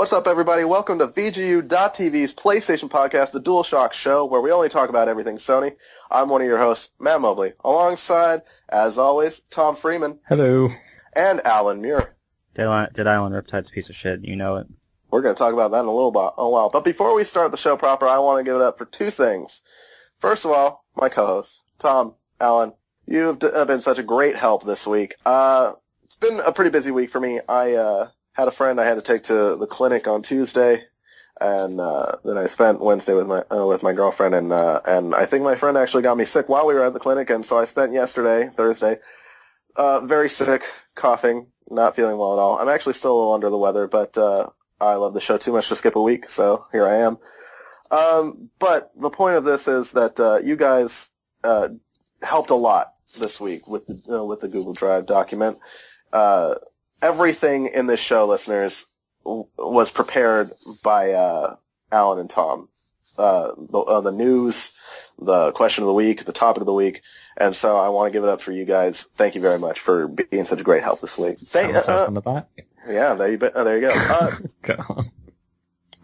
What's up, everybody? Welcome to VGU.TV's PlayStation podcast, the DualShock show, where we only talk about everything Sony. I'm one of your hosts, Matt Mobley. Alongside, as always, Tom Freeman. Hello. And Allan Muir. Dead Island Riptide's a piece of shit. You know it. We're going to talk about that in a while. But before we start the show proper, I want to give it up for two things. First of all, my co-hosts, Tom, Allan, you've been such a great help this week. It's been a pretty busy week for me. I had a friend I had to take to the clinic on Tuesday, and then I spent Wednesday with my girlfriend, and I think my friend actually got me sick while we were at the clinic, and so I spent yesterday, Thursday, very sick, coughing, not feeling well at all. I'm actually still a little under the weather, but I love the show too much to skip a week, so here I am. But the point of this is that you guys helped a lot this week with the Google Drive document. Everything in this show, listeners, was prepared by Allan and Tom. The news, the question of the week, the topic of the week, and so I want to give it up for you guys. Thank you very much for being such a great help this week. On the back. Yeah, there you go. Go on.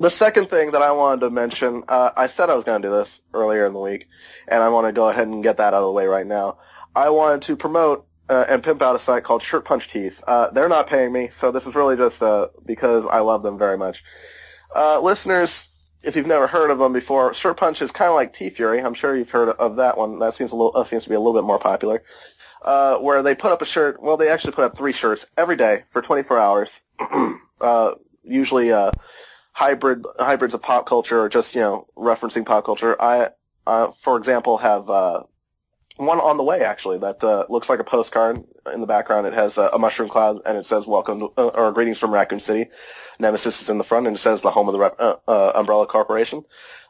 The second thing that I wanted to mention, I said I was going to do this earlier in the week, and I want to go ahead and get that out of the way right now. I wanted to promote and pimp out a site called Shirt Punch Tees. They're not paying me, so this is really just because I love them very much. Listeners, if you've never heard of them before, Shirt Punch is kind of like T-Fury. I'm sure you've heard of that one. That seems to be a little bit more popular. Where they put up a shirt. Well, they actually put up 3 shirts every day for 24 hours. Usually hybrids of pop culture, or just referencing pop culture. I, for example, have one on the way, actually, that looks like a postcard. In the background, it has a mushroom cloud, and it says "Welcome" or "Greetings from Raccoon City." Nemesis is in the front, and it says "The Home of the Umbrella Corporation."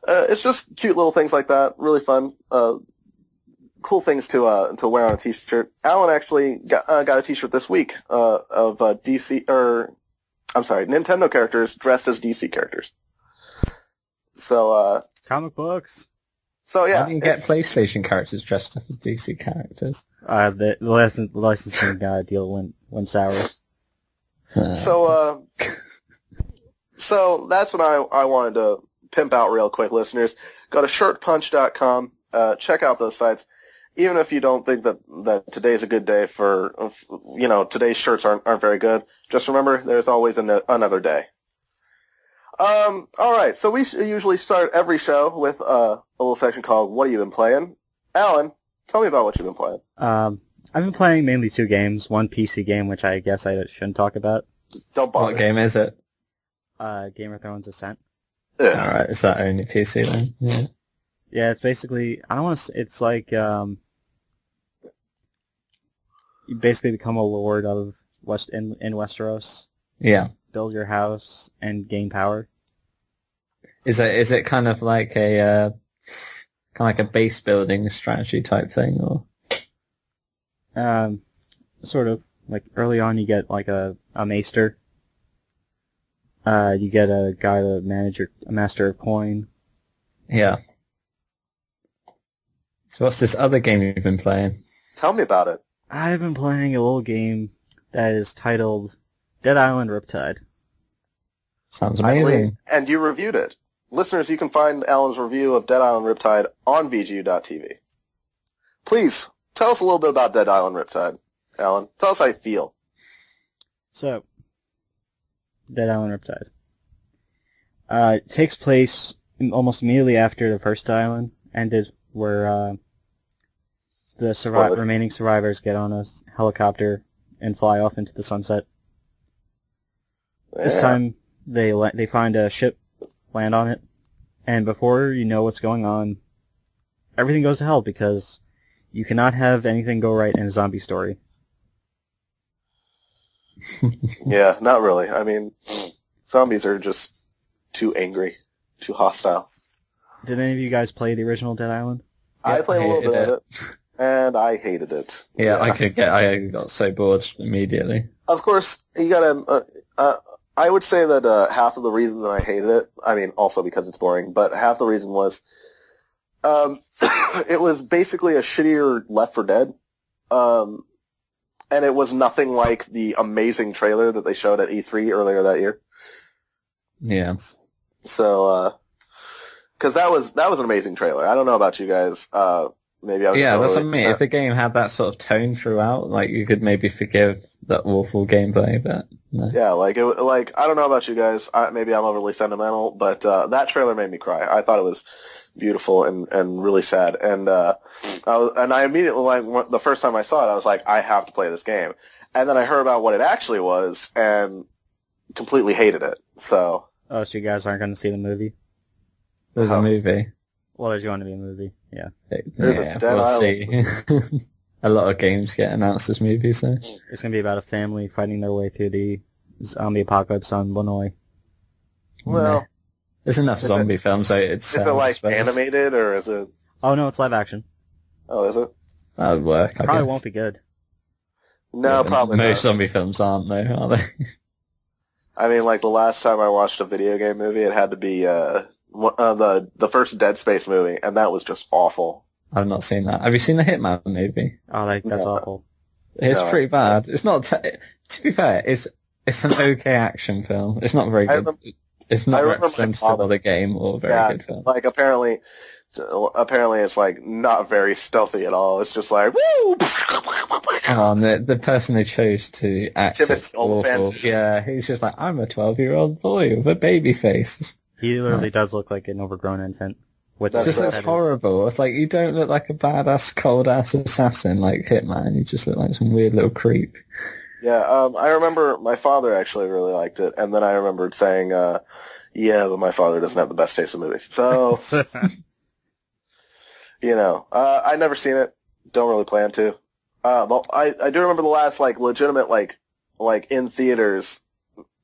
It's just cute little things like that. Really fun, cool things to wear on a T-shirt. Allan actually got a T-shirt this week of Nintendo characters dressed as DC characters. So Comic books. So yeah, how do you get PlayStation characters dressed up as DC characters? The licensing deal went sour. So that's what I wanted to pimp out real quick, listeners. Go to shirtpunch.com. Check out those sites. Even if you don't think that today's a good day for, today's shirts aren't very good, just remember there's always another day. All right, so we usually start every show with a little section called "What Have You Been Playing?" Allan, tell me about what you've been playing. I've been playing mainly 2 games. One PC game, which I guess I shouldn't talk about. Don't bother. What game is it? Game of Thrones Ascent. Yeah. Alright, is that only PC then? Yeah. Yeah, it's basically, I don't want to, it's like, you basically become a lord of in Westeros. Yeah. Build your house and gain power. Is it kind of like a base building strategy type thing, or? Sort of. Like early on, you get like a maester. You get a guy to manage a master of coin. Yeah. So what's this other game you've been playing? Tell me about it. I've been playing a little game that is titled Dead Island Riptide. Sounds amazing. And you reviewed it. Listeners, you can find Allan's review of Dead Island Riptide on VGU.TV. Please, tell us a little bit about Dead Island Riptide, Allan. Tell us how you feel. So, Dead Island Riptide. It takes place almost immediately after the first island ended, where the remaining survivors get on a helicopter and fly off into the sunset. Yeah. This time, they find a ship, land on it, and before you know what's going on, everything goes to hell because you cannot have anything go right in a zombie story. Yeah, not really. I mean, zombies are just too angry, too hostile. Did any of you guys play the original Dead Island? I played a little bit of it, and I hated it. Yeah, I got so bored immediately. Of course, you gotta. I would say that half of the reason that I hated it, I mean, also because it's boring, but half the reason was, it was basically a shittier Left 4 Dead. And it was nothing like the amazing trailer that they showed at E3 earlier that year. Yeah. So, because that was an amazing trailer. I don't know about you guys. Maybe I was Yeah, that's what I overly mean. upset. If the game had that sort of tone throughout, like, you could maybe forgive that awful gameplay, but no. Yeah, like I don't know about you guys. Maybe I'm overly sentimental, but that trailer made me cry. I thought it was beautiful and really sad. And I immediately, like, the first time I saw it, I was like, I have to play this game. And then I heard about what it actually was and completely hated it. So. Oh, so you guys aren't going to see the movie? There's a movie. Well, there's going to be a movie, yeah. There's a Yeah, Dead we'll Island. see. A lot of games get announced as movies, so. It's going to be about a family fighting their way through the zombie apocalypse on Illinois. Well, there's enough zombie films out. Is it like animated or is it? Oh no, it's live action. Oh, is it? That would work. I Probably guess. won't be good. No, Yeah, probably most not. zombie films aren't, though, are they? I mean, like the last time I watched a video game movie, it had to be the first Dead Space movie, and that was just awful. I've not seen that. Have you seen the Hitman movie? Oh, that's No. awful. It's No. pretty bad. It's not. To be fair, it's an okay action film. It's not very good. It's I not remember my representative father- of the game or a very good film. Like apparently it's like not very stealthy at all. It's just like woo. Oh, and the person who chose to act Timothy it's awful. Olyphant. Yeah, he's just like, I'm a 12-year-old boy with a baby face. He literally does look like an overgrown infant. Which That's It just right. looks that is- horrible. It's like, you don't look like a badass, cold-ass assassin like Hitman. You just look like some weird little creep. Yeah, I remember my father actually really liked it, and then I remembered saying, yeah, but my father doesn't have the best taste in movies. So, I never seen it. Don't really plan to. Well, I do remember the last, like, legitimate, like in theaters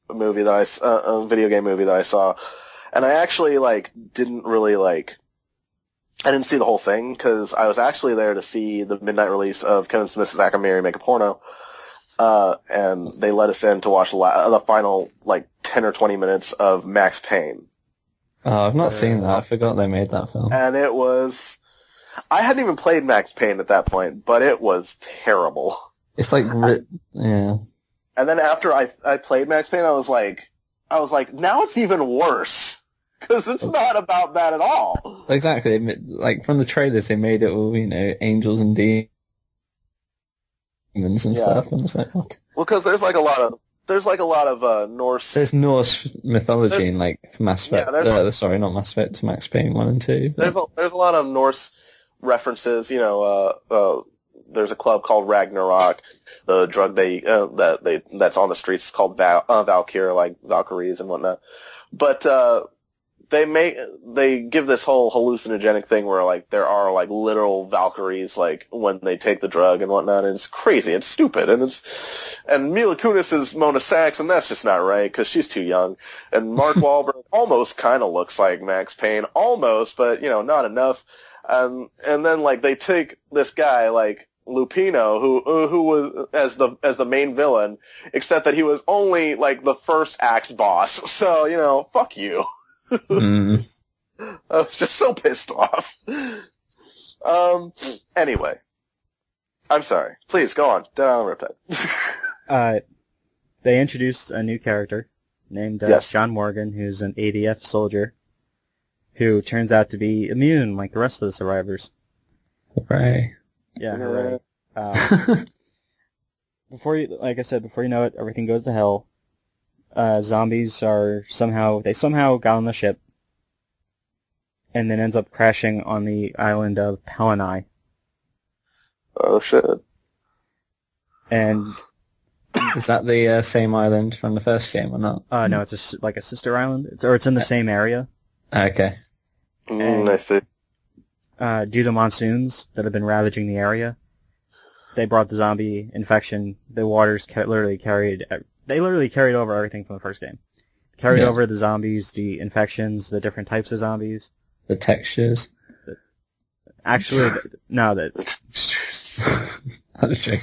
movie that a video game movie that I saw, and I actually, like, didn't really, like, I didn't see the whole thing, because I was actually there to see the midnight release of Kevin Smith's Zack and Miri Make a Porno. And they let us in to watch the final, like, 10 or 20 minutes of Max Payne. Oh, I've not seen that. I forgot they made that film. And it was... I hadn't even played Max Payne at that point, but it was terrible. It's like, yeah. And then after I played Max Payne, I was like, now it's even worse. Because it's not about that at all. Exactly. Like, from the trailers, they made it all, angels and demons and stuff. And it's like, what? Well, because there's like a lot of Norse. There's Norse mythology in, like, Mass Effect. Sorry, not Mass Effect, Max Payne 1 and 2. But... There's a lot of Norse references. There's a club called Ragnarok. The drug that's on the streets is called Valkyr, like Valkyries and whatnot. But they give this whole hallucinogenic thing where, like, there are, like, literal Valkyries, like, when they take the drug and whatnot, and it's crazy, it's stupid, and Mila Kunis is Mona Sachs, and that's just not right, because she's too young, and Mark Wahlberg almost kind of looks like Max Payne, almost, but, not enough, and then, like, they take this guy, like, Lupino, who was as the main villain, except that he was only, like, the first act's boss, so, fuck you. Mm. I was just so pissed off. Anyway. I'm sorry. Please, go on. Dead Island Riptide. They introduced a new character named Yes. John Morgan, who's an ADF soldier, who turns out to be immune like the rest of the survivors. Right. Yeah, hooray. Before you know it, everything goes to hell. Zombies somehow got on the ship, and then ends up crashing on the island of Palanai. Oh, shit. And Is that the same island from the first game or not? no, it's like a sister island, it's in the same area. Okay. I see. Due to monsoons that have been ravaging the area, they brought the zombie infection. The waters literally carried over everything from the first game. Carried Yeah. over the zombies, the infections, the different types of zombies. The textures. Actually, no, that I'm joking.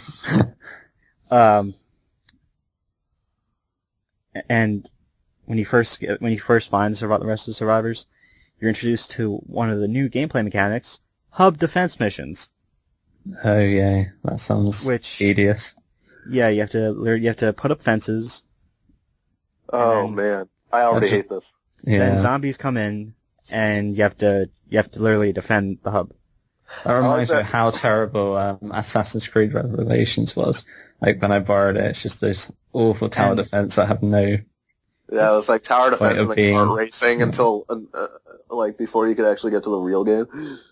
and when you first find the rest of the survivors, you're introduced to one of the new gameplay mechanics, hub defense missions. Oh yeah, that sounds tedious. Yeah, you have to put up fences. Oh, And man. I already hate this. Then Yeah. zombies come in, and you have to literally defend the hub. That reminds me that. of how terrible Assassin's Creed Revelations was. Like, when I borrowed it, it's just this awful tower defense that have no... Yeah, it's like tower defense and then being- start racing until, like, before you could actually get to the real game.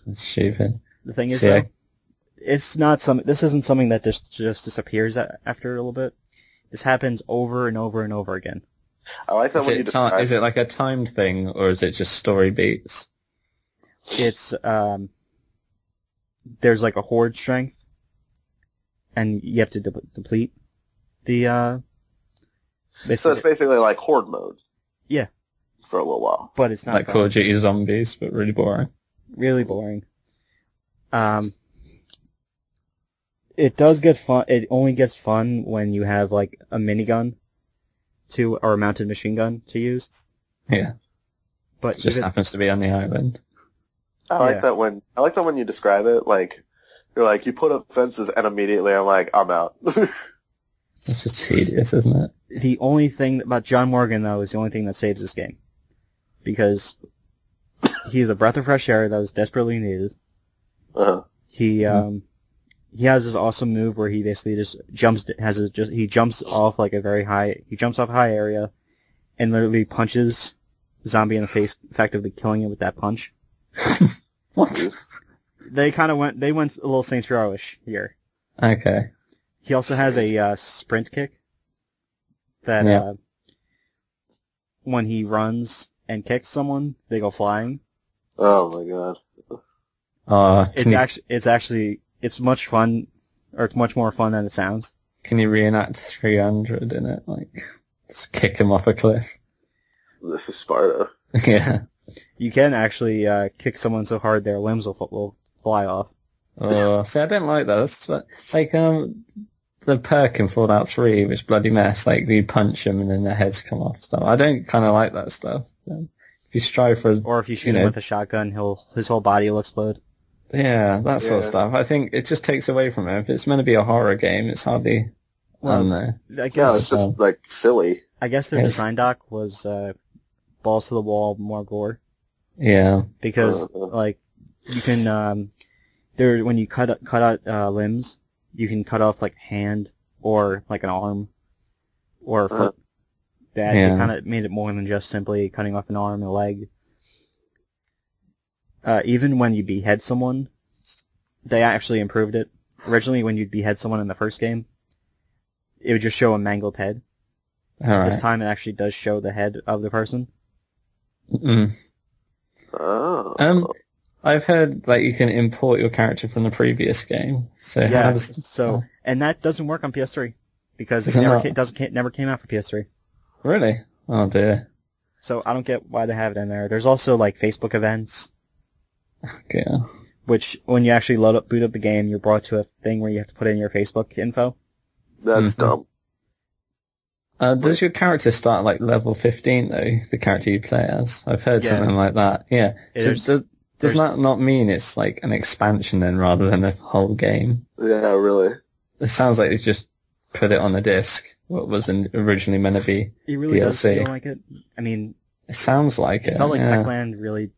It's stupid. The thing is, So, yeah. though, it's not this isn't something that just disappears after a little bit. This happens over and over and over again. I like that Is when you it, describe is it like a timed thing, or is it just story beats? It's there's like a horde strength, and you have to deplete the So it's basically like horde mode. Yeah. For a little while. but it's not Like fun. Call of Duty Zombies, but really boring. Really boring. It does get fun. It only gets fun when you have like a minigun or a mounted machine gun to use. Yeah. But It just even, happens to be on the island. I like Yeah. that when you describe it, like, you're like, you put up fences and immediately I'm like, I'm out. It's just tedious, isn't it? the only thing about John Morgan though is the only thing that saves this game, because he's a breath of fresh air that was desperately needed. Uh-huh. He has this awesome move where he basically just jumps off like he jumps off a high area and literally punches the zombie in the face, effectively killing it with that punch. What? They went a little Saints Row-ish here. Okay. He also has a sprint kick that Yeah. when he runs and kicks someone, they go flying. Oh my god. It's much fun, or it's much more fun than it sounds. Can you reenact 300 in it? Like, just kick him off a cliff? This is Sparta. Yeah. You can actually kick someone so hard their limbs will fly off. Oh, see, I don't like that. That's like, the perk in Fallout 3, which bloody mess, like, you punch him and then their heads come off stuff. I don't kind of like that stuff. If you strive for... Or if you shoot him with a shotgun, his whole body will explode. Yeah, that sort of Yeah. stuff. I think it just takes away from it. If it's meant to be a horror game, it's hardly... I don't know. I Yeah, guess it's just, like, silly. I guess their Yes. design doc was balls to the wall, more gore, Yeah. because like you can when you cut out limbs, you can cut off like hand or like an arm or a foot. That Yeah. It kind of made it more than just simply cutting off an arm and a leg. Even when you behead someone, they actually improved it. Originally, when you'd behead someone in the first game, it would just show a mangled head. This Alright. time, it actually does show the head of the person. Mm. Oh. I've heard, like, you can import your character from the previous game. So how Yeah. does... So, and that doesn't work on PS3 because Is it it never not? never came out for PS3. Really? Oh dear. So I don't get why they have it in there. There's also like Facebook events, Yeah. which when you actually boot up the game, you're brought to a thing where you have to put in your Facebook info. That's Mhm. dumb. Does your character start like level 15 though? The character you play as? I've heard Yeah. something like that. Yeah. So There's- does there's- that not mean it's like an expansion then rather than a whole game? Yeah, really. It sounds like they just put it on a disc. What was originally meant to be. It really does DLC. feel like it. I mean, It sounds like it it. felt like yeah. Techland really.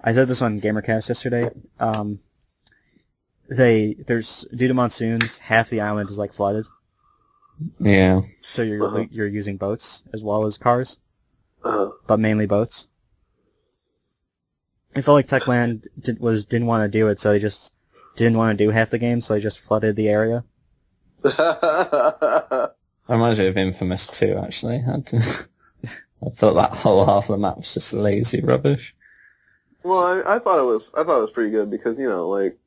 I said this on GamerCast yesterday. Due to monsoons, half the island is like flooded, Yeah. so you're using boats as well as cars, Uh, but mainly boats. It felt like Techland didn't want to do it, so they just didn't want to do half the game, so they just flooded the area. That reminds me of Infamous 2, actually. I thought that whole half of the map was just lazy rubbish. well, I thought it was pretty good because, you know, like,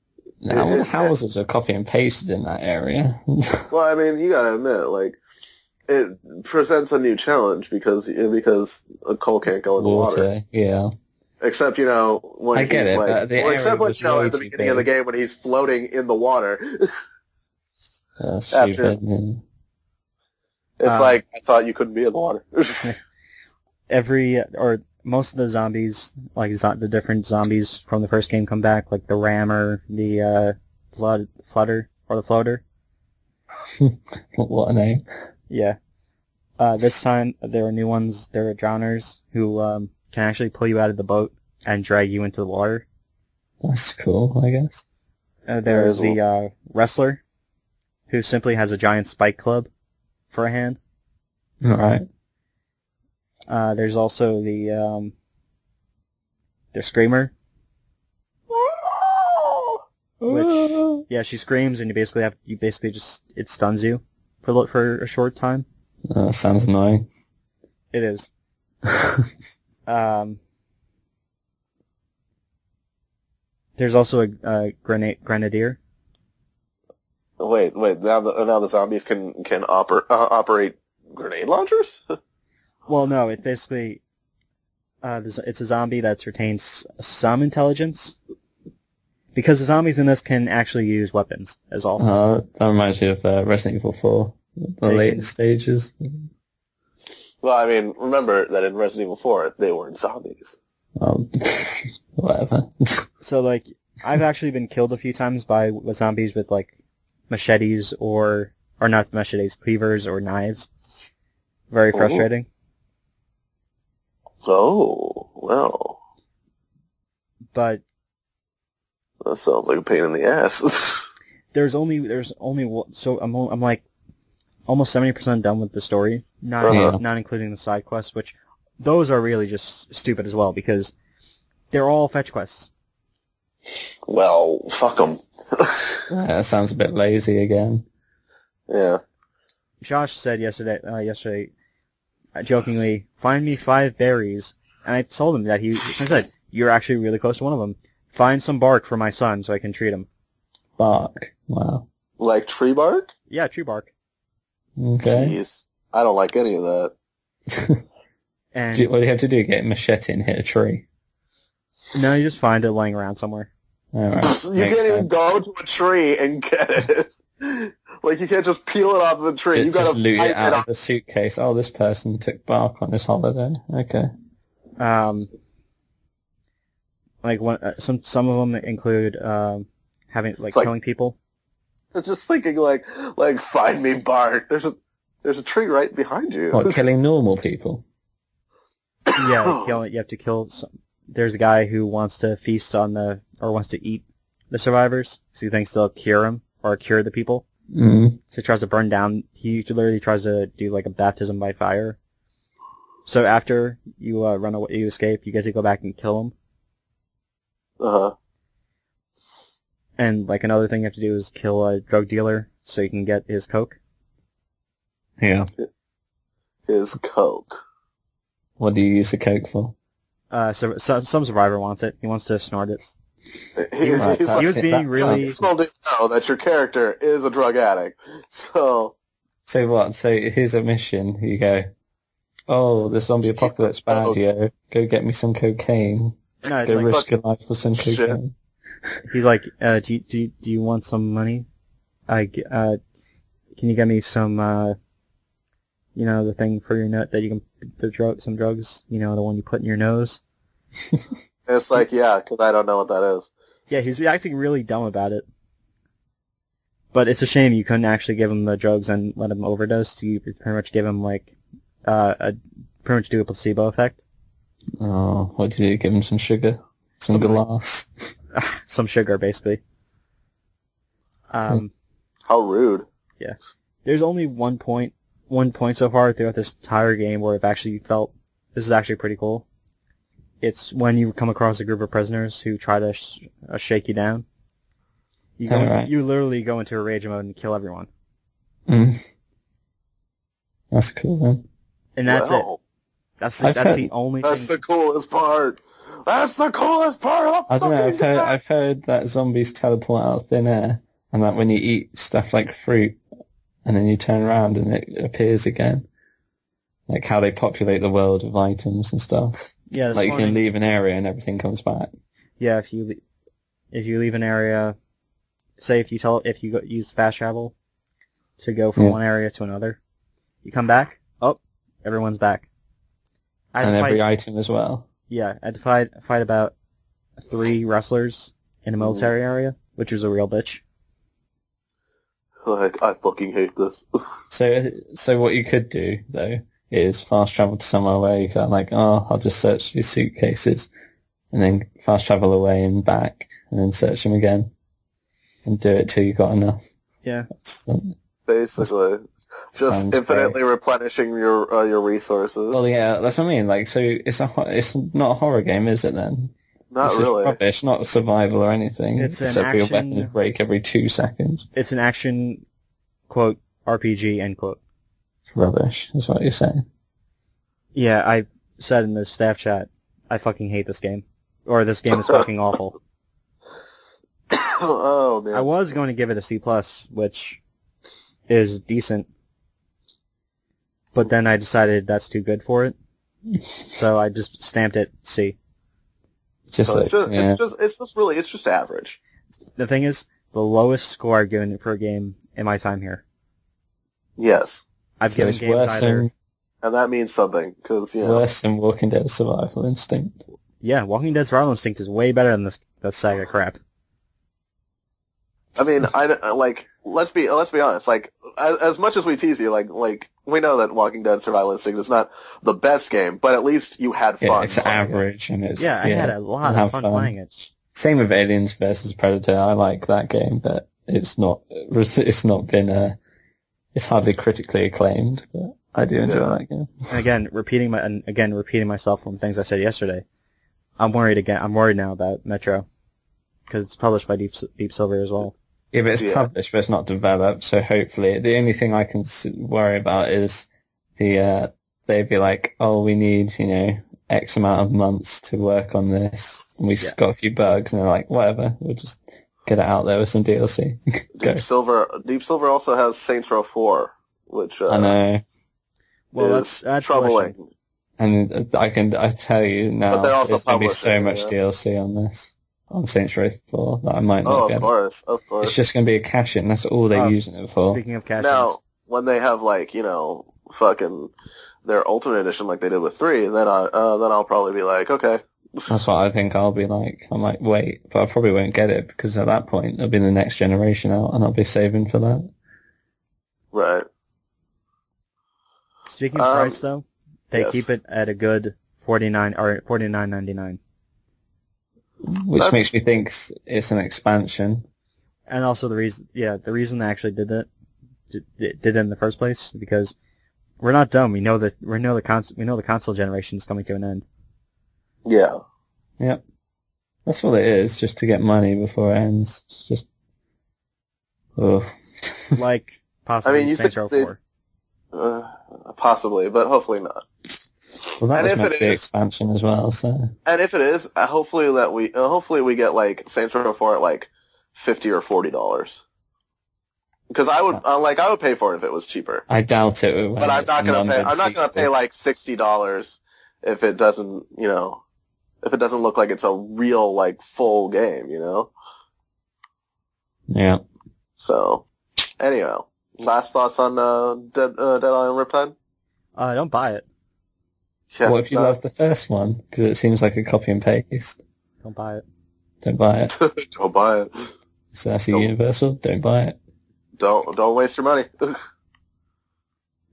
Now, houses are copy and pasted in that area. well, I mean, you gotta admit, like, it presents a new challenge because a coal can't go in the water. Yeah. Except, you know, when I get he's it, like, but the well, except area when, was you know, way at the too beginning of the big. game when he's floating in the water. Stupid. Yeah. It's like, I thought you couldn't be in the water. Most of the zombies, like the different zombies from the first game come back, like the rammer, the floater. What a name. Yeah. This time, there are new ones. There are drowners who can actually pull you out of the boat and drag you into the water. That's cool, I guess. There's the wrestler, who simply has a giant spike club for a hand. Alright. There's also the screamer, which she screams and you basically just it stuns you for a short time. Sounds annoying. It is. There's also a grenadier. Wait. Now the zombies can operate grenade launchers? Well, no. It basically it's a zombie that retains some intelligence. Because the zombies in this can actually use weapons as also. That reminds me of Resident Evil 4, the later stages. Well, I mean, remember that in Resident Evil 4, they weren't zombies. Whatever. So, like, I've actually been killed a few times by zombies with, like, machetes or not machetes, cleavers or knives. Very frustrating. Oh, well. But that sounds like a pain in the ass. there's only so I'm like almost 70% done with the story, not including the side quests, which those are really just stupid as well because they're all fetch quests. Well, fuck them. That sounds a bit lazy again. Yeah. Josh said yesterday, jokingly, find me 5 berries, and I told him that I said, you're actually really close to one of them. Find some bark for my son so I can treat him. Bark? Wow. Like tree bark? Yeah, tree bark. Okay. Jeez. I don't like any of that. And what do you have to do? Get a machete and hit a tree? No, you just find it laying around somewhere. All right. You can't even go to a tree and get it. Like, you can't just peel it off the tree. You gotta just loot it out it of the suitcase. Oh, this person took bark on his holiday. Okay. Like some of them include having killing people. I'm just thinking like find me bark. There's a tree right behind you. What, killing normal people? Yeah, you have to kill some. There's a guy who wants to feast on wants to eat the survivors because he thinks they'll cure him or cure the people. Mm. So he tries to burn down. He literally tries to do like a baptism by fire. So after you run away, you escape, you get to go back and kill him. Uh-huh. And like another thing you have to do is kill a drug dealer so you can get his coke. Yeah. His coke. What do you use the coke for? So some survivor wants it. He wants to snort it. He was being really. He's told to know that your character is a drug addict. So what? So here's a mission. You go, oh, the zombie apocalypse bad, yo. Go get me some cocaine. No, it's go like, risk your life for some cocaine. He's like, do you want some money? Can you get me some, the thing for your nut that you can, some drugs, the one you put in your nose? It's like, yeah, because I don't know what that is. Yeah, he's acting really dumb about it. But it's a shame you couldn't actually give him the drugs and let him overdose. You pretty much give him, pretty much do a placebo effect. Oh, what did you do? Give him some sugar? Some glass? Some sugar, basically. How rude. Yeah. There's only one point so far throughout this entire game where I've actually felt this is actually pretty cool. It's when you come across a group of prisoners who try to shake you down. You literally go into a rage mode and kill everyone. Mm. That's cool, then. And that's it. That's the only thing. That's the coolest part. That's the coolest part. I don't know. I've heard that zombies teleport out of thin air, and that when you eat stuff like fruit, and then you turn around and it appears again. Like how they populate the world with items and stuff. Yeah, like you can leave an area and everything comes back. Yeah, if you leave an area, say if you use fast travel to go from one area to another, you come back. Oh, everyone's back. And every item as well. Yeah, I had to fight about 3 wrestlers in a military area, which was a real bitch. Like, I fucking hate this. So what you could do though is fast travel to somewhere where you can like, oh, I'll just search these suitcases, and then fast travel away and back, and then search them again, and do it till you got enough. Yeah. Basically, just infinitely replenishing your resources. Well, yeah, that's what I mean. Like, so it's not a horror game, is it then? Not it's really. Rubbish, not survival or anything. It's an except for your action... weapons break every 2 seconds. It's an action, quote, RPG, end quote. Rubbish, is what you're saying. Yeah, I said in the staff chat, I fucking hate this game. Or this game is fucking awful. Oh, man. I was going to give it a C+, which is decent. But then I decided that's too good for it. So I just stamped it C. It's just average. The thing is, the lowest score I've given it for a game in my time here. Yes. I've given games either... And that means something, because, you know... Worse than Walking Dead Survival Instinct. Yeah, Walking Dead Survival Instinct is way better than this saga crap. I mean, let's be honest, like, as much as we tease you, like, we know that Walking Dead Survival Instinct is not the best game, but at least you had fun. Yeah, it's average, and it's... Yeah, I had a lot of fun playing it. Same with Aliens vs. Predator, I like that game, but it's not been it's hardly critically acclaimed, but I do enjoy that game. And again, repeating myself from things I said yesterday. I'm worried now about Metro, because it's published by Deep Silver as well. Yeah, but it's published, but it's not developed, so hopefully, the only thing I can worry about is they'd be like, oh, we need, X amount of months to work on this, and we've got a few bugs, and they're like, whatever, we'll just get it out there with some DLC. Deep Silver also has Saints Row 4, which I know. Well, that's troubling. And I tell you now, there's going to be so much DLC on this, on Saints Row 4, that I might not get. Of course. It's just going to be a cash-in, that's all they're using it for. Speaking of cash-ins. Now, when they have, fucking their Ultimate Edition like they did with 3, then I'll probably be like, okay. That's what I think I'll be like. I might wait, but I probably won't get it, because at that point, it'll be the next generation out, and I'll be saving for that. Right. Speaking of price, though, they keep it at a good $49.99. Which makes me think it's an expansion. And also the reason they actually did it in the first place, because we're not dumb. We know the console generation is coming to an end. Yeah. Yep. That's what it is, just to get money before it ends. It's just... Ugh. Like, possibly Saints Row 4. Possibly, but hopefully not. Well, that was meant to be expansion as well, so... And if it is, hopefully we get, Saints Row 4 at, $50 or $40. Because I would pay for it if it was cheaper. I doubt it. But I'm not gonna pay $60 if it doesn't, if it doesn't look like it's a real, full game, Yeah. So, anyhow, last thoughts on Dead Island Riptide? Don't buy it. Yeah, what if you love the first one? Because it seems like a copy and paste. Don't buy it. Don't buy it. Don't buy it. So that's a universal. Don't buy it. Don't waste your money.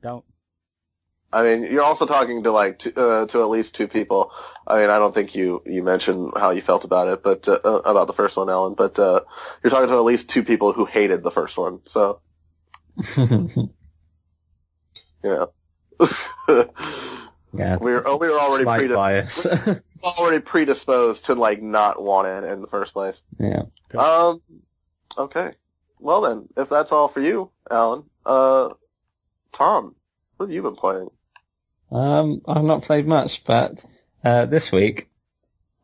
Don't. I mean, you're also talking to to at least 2 people. I mean, I don't think you mentioned how you felt about it, but about the first one, Alan. But you're talking to at least 2 people who hated the first one. So, Yeah, we were already predisposed to not want it in the first place. Yeah. Okay. Well then, if that's all for you, Alan, Tom, what have you been playing? I've not played much, but this week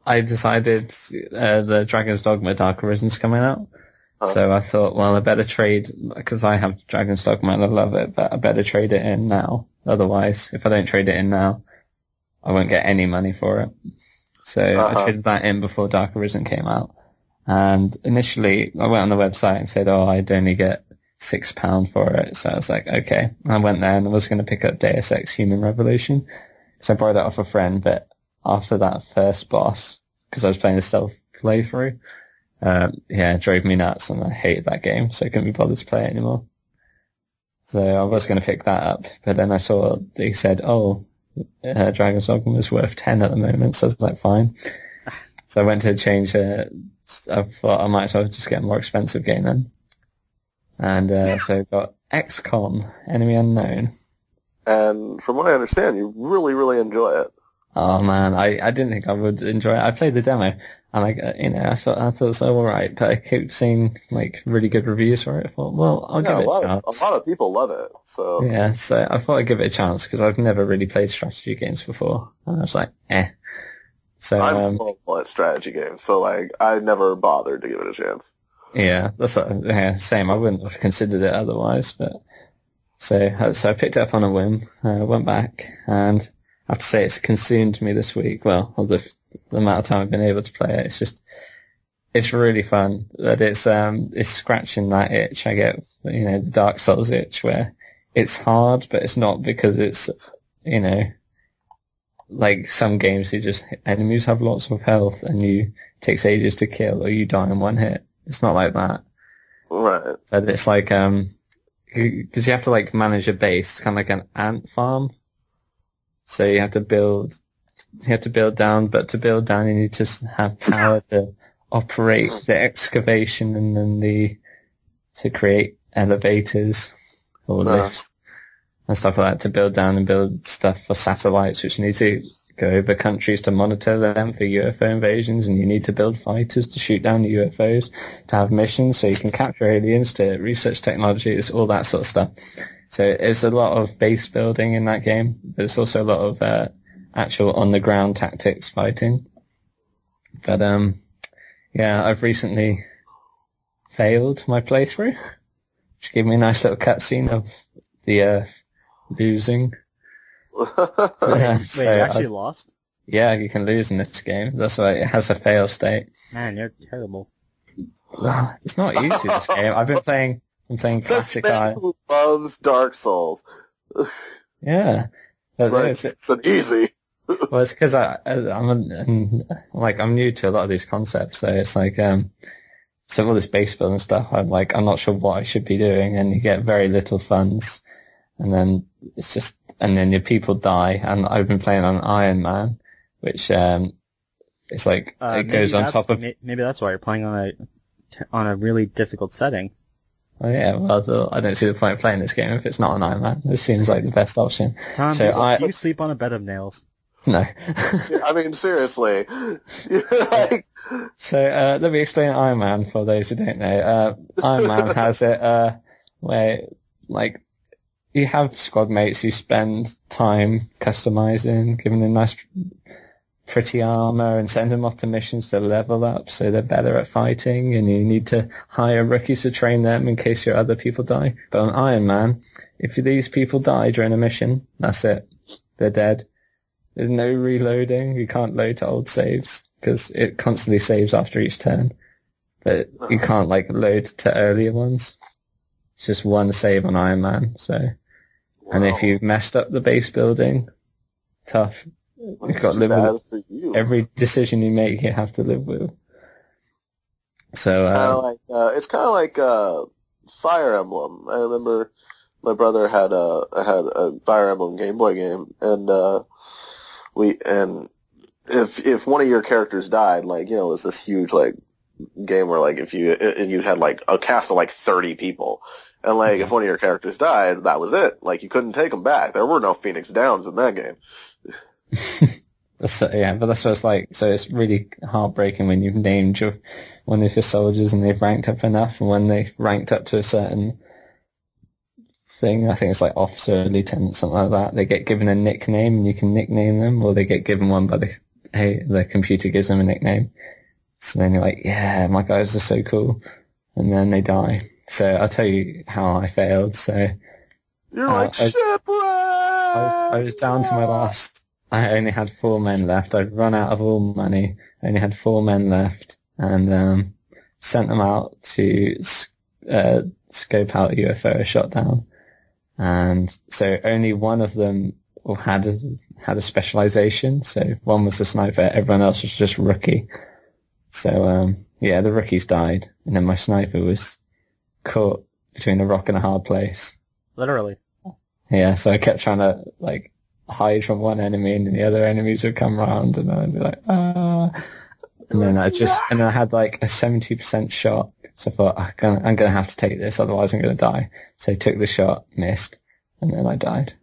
I decided the Dragon's Dogma Dark Origin's coming out. So I thought, well, I better trade, because I have Dragon's Dogma and I love it, but I better trade it in now. Otherwise, if I don't trade it in now, I won't get any money for it. So I traded that in before Dark Arisen came out. And initially, I went on the website and said, I'd only get £6 for it. So I was like, okay. I went there and I was going to pick up Deus Ex Human Revolution. So I borrowed that off a friend, but after that first boss, because I was playing the stealth playthrough, it drove me nuts and I hated that game, so I couldn't be bothered to play it anymore. So I was going to pick that up, but then I saw they said, Dragon's Dogma is worth 10 at the moment, so I was like, fine. So I went to change it. I thought I might as well just get a more expensive game then. And so I got XCOM, Enemy Unknown. And from what I understand, you really, really enjoy it. Oh man, I didn't think I would enjoy it. I played the demo, and I thought it was all right, but I kept seeing like really good reviews for it. I thought, well, I'll give it a chance. A lot of people love it, so yeah. So I thought I'd give it a chance because I've never really played strategy games before, and I was like, eh. So I'm horrible at strategy games, so like I never bothered to give it a chance. Yeah, that's same. I wouldn't have considered it otherwise, but so I picked it up on a whim, went back, and I have to say it's consumed me this week. Well, the amount of time I've been able to play it, it's really fun. But it's scratching that itch I get, the Dark Souls itch, where it's hard, but it's not because it's, like some games enemies have lots of health and it takes ages to kill or you die in one hit. It's not like that. Right. But it's like, because you have to like manage a base, kind of like an ant farm. So you have to build down, but to build down you need to have power to operate the excavation and then to create elevators or lifts and stuff like that, to build down and build stuff for satellites, which you need to go over countries to monitor them for UFO invasions, and you need to build fighters to shoot down the UFOs, to have missions so you can capture aliens, to research technologies, all that sort of stuff. So it's a lot of base building in that game, but it's also a lot of actual on-the-ground tactics fighting. But I've recently failed my playthrough, which gave me a nice little cutscene of the losing. Wait, you actually lost? Yeah, you can lose in this game. That's why it has a fail state. Man, you're terrible. It's not easy, this game. I'm playing classic man who loves Dark Souls. Yeah. It's an easy. Well, it's because I'm new to a lot of these concepts, so it's like some of this base building stuff. I'm not sure what I should be doing, and you get very little funds, and then then your people die. And I've been playing on Iron Man, which it's like it goes on top of. Maybe that's why you're playing on a really difficult setting. Oh yeah, well, I don't see the point of playing this game if it's not an Iron Man. This seems like the best option. Tom, do you sleep on a bed of nails? No. I mean, seriously. So let me explain Iron Man for those who don't know. Iron Man has it where like you have squad mates you spend time customizing, giving them nice pretty armor and send them off to missions to level up so they're better at fighting, and you need to hire rookies to train them in case your other people die. But on Iron Man, if these people die during a mission, that's it. They're dead. There's no reloading. You can't load to old saves because it constantly saves after each turn. But you can't load to earlier ones. It's just one save on Iron Man. So, and if you've messed up the base building, tough. You've got to live with every decision you make. You have to live with. So it's kind of like Fire Emblem. I remember my brother had a Fire Emblem Game Boy game, and if one of your characters died, it was this huge game where if you had a cast of 30 people, and if one of your characters died, that was it. You couldn't take them back. There were no Phoenix Downs in that game. But that's what it's like. So it's really heartbreaking when you've named one of your soldiers and they've ranked up enough, and when they've ranked up to a certain thing, I think it's officer, lieutenant, something like that, they get given a nickname and you can nickname them, or they get given one by the computer gives them a nickname. So then you're like, yeah, my guys are so cool, and then they die. So I'll tell you how I failed. So you're shipwreck. I was down to my last. I only had 4 men left. I'd run out of all money. I only had 4 men left, and sent them out to scope out a UFO shot down. And so only one of them had a specialization. So one was the sniper. Everyone else was just rookie. So the rookies died, and then my sniper was caught between a rock and a hard place. Literally. Yeah, so I kept trying to like hide from one enemy, and then the other enemies would come around, and I'd be like, ah. And then I had like a 70% shot, so I thought I'm gonna have to take this, otherwise I'm gonna die. So I took the shot, missed, and then I died.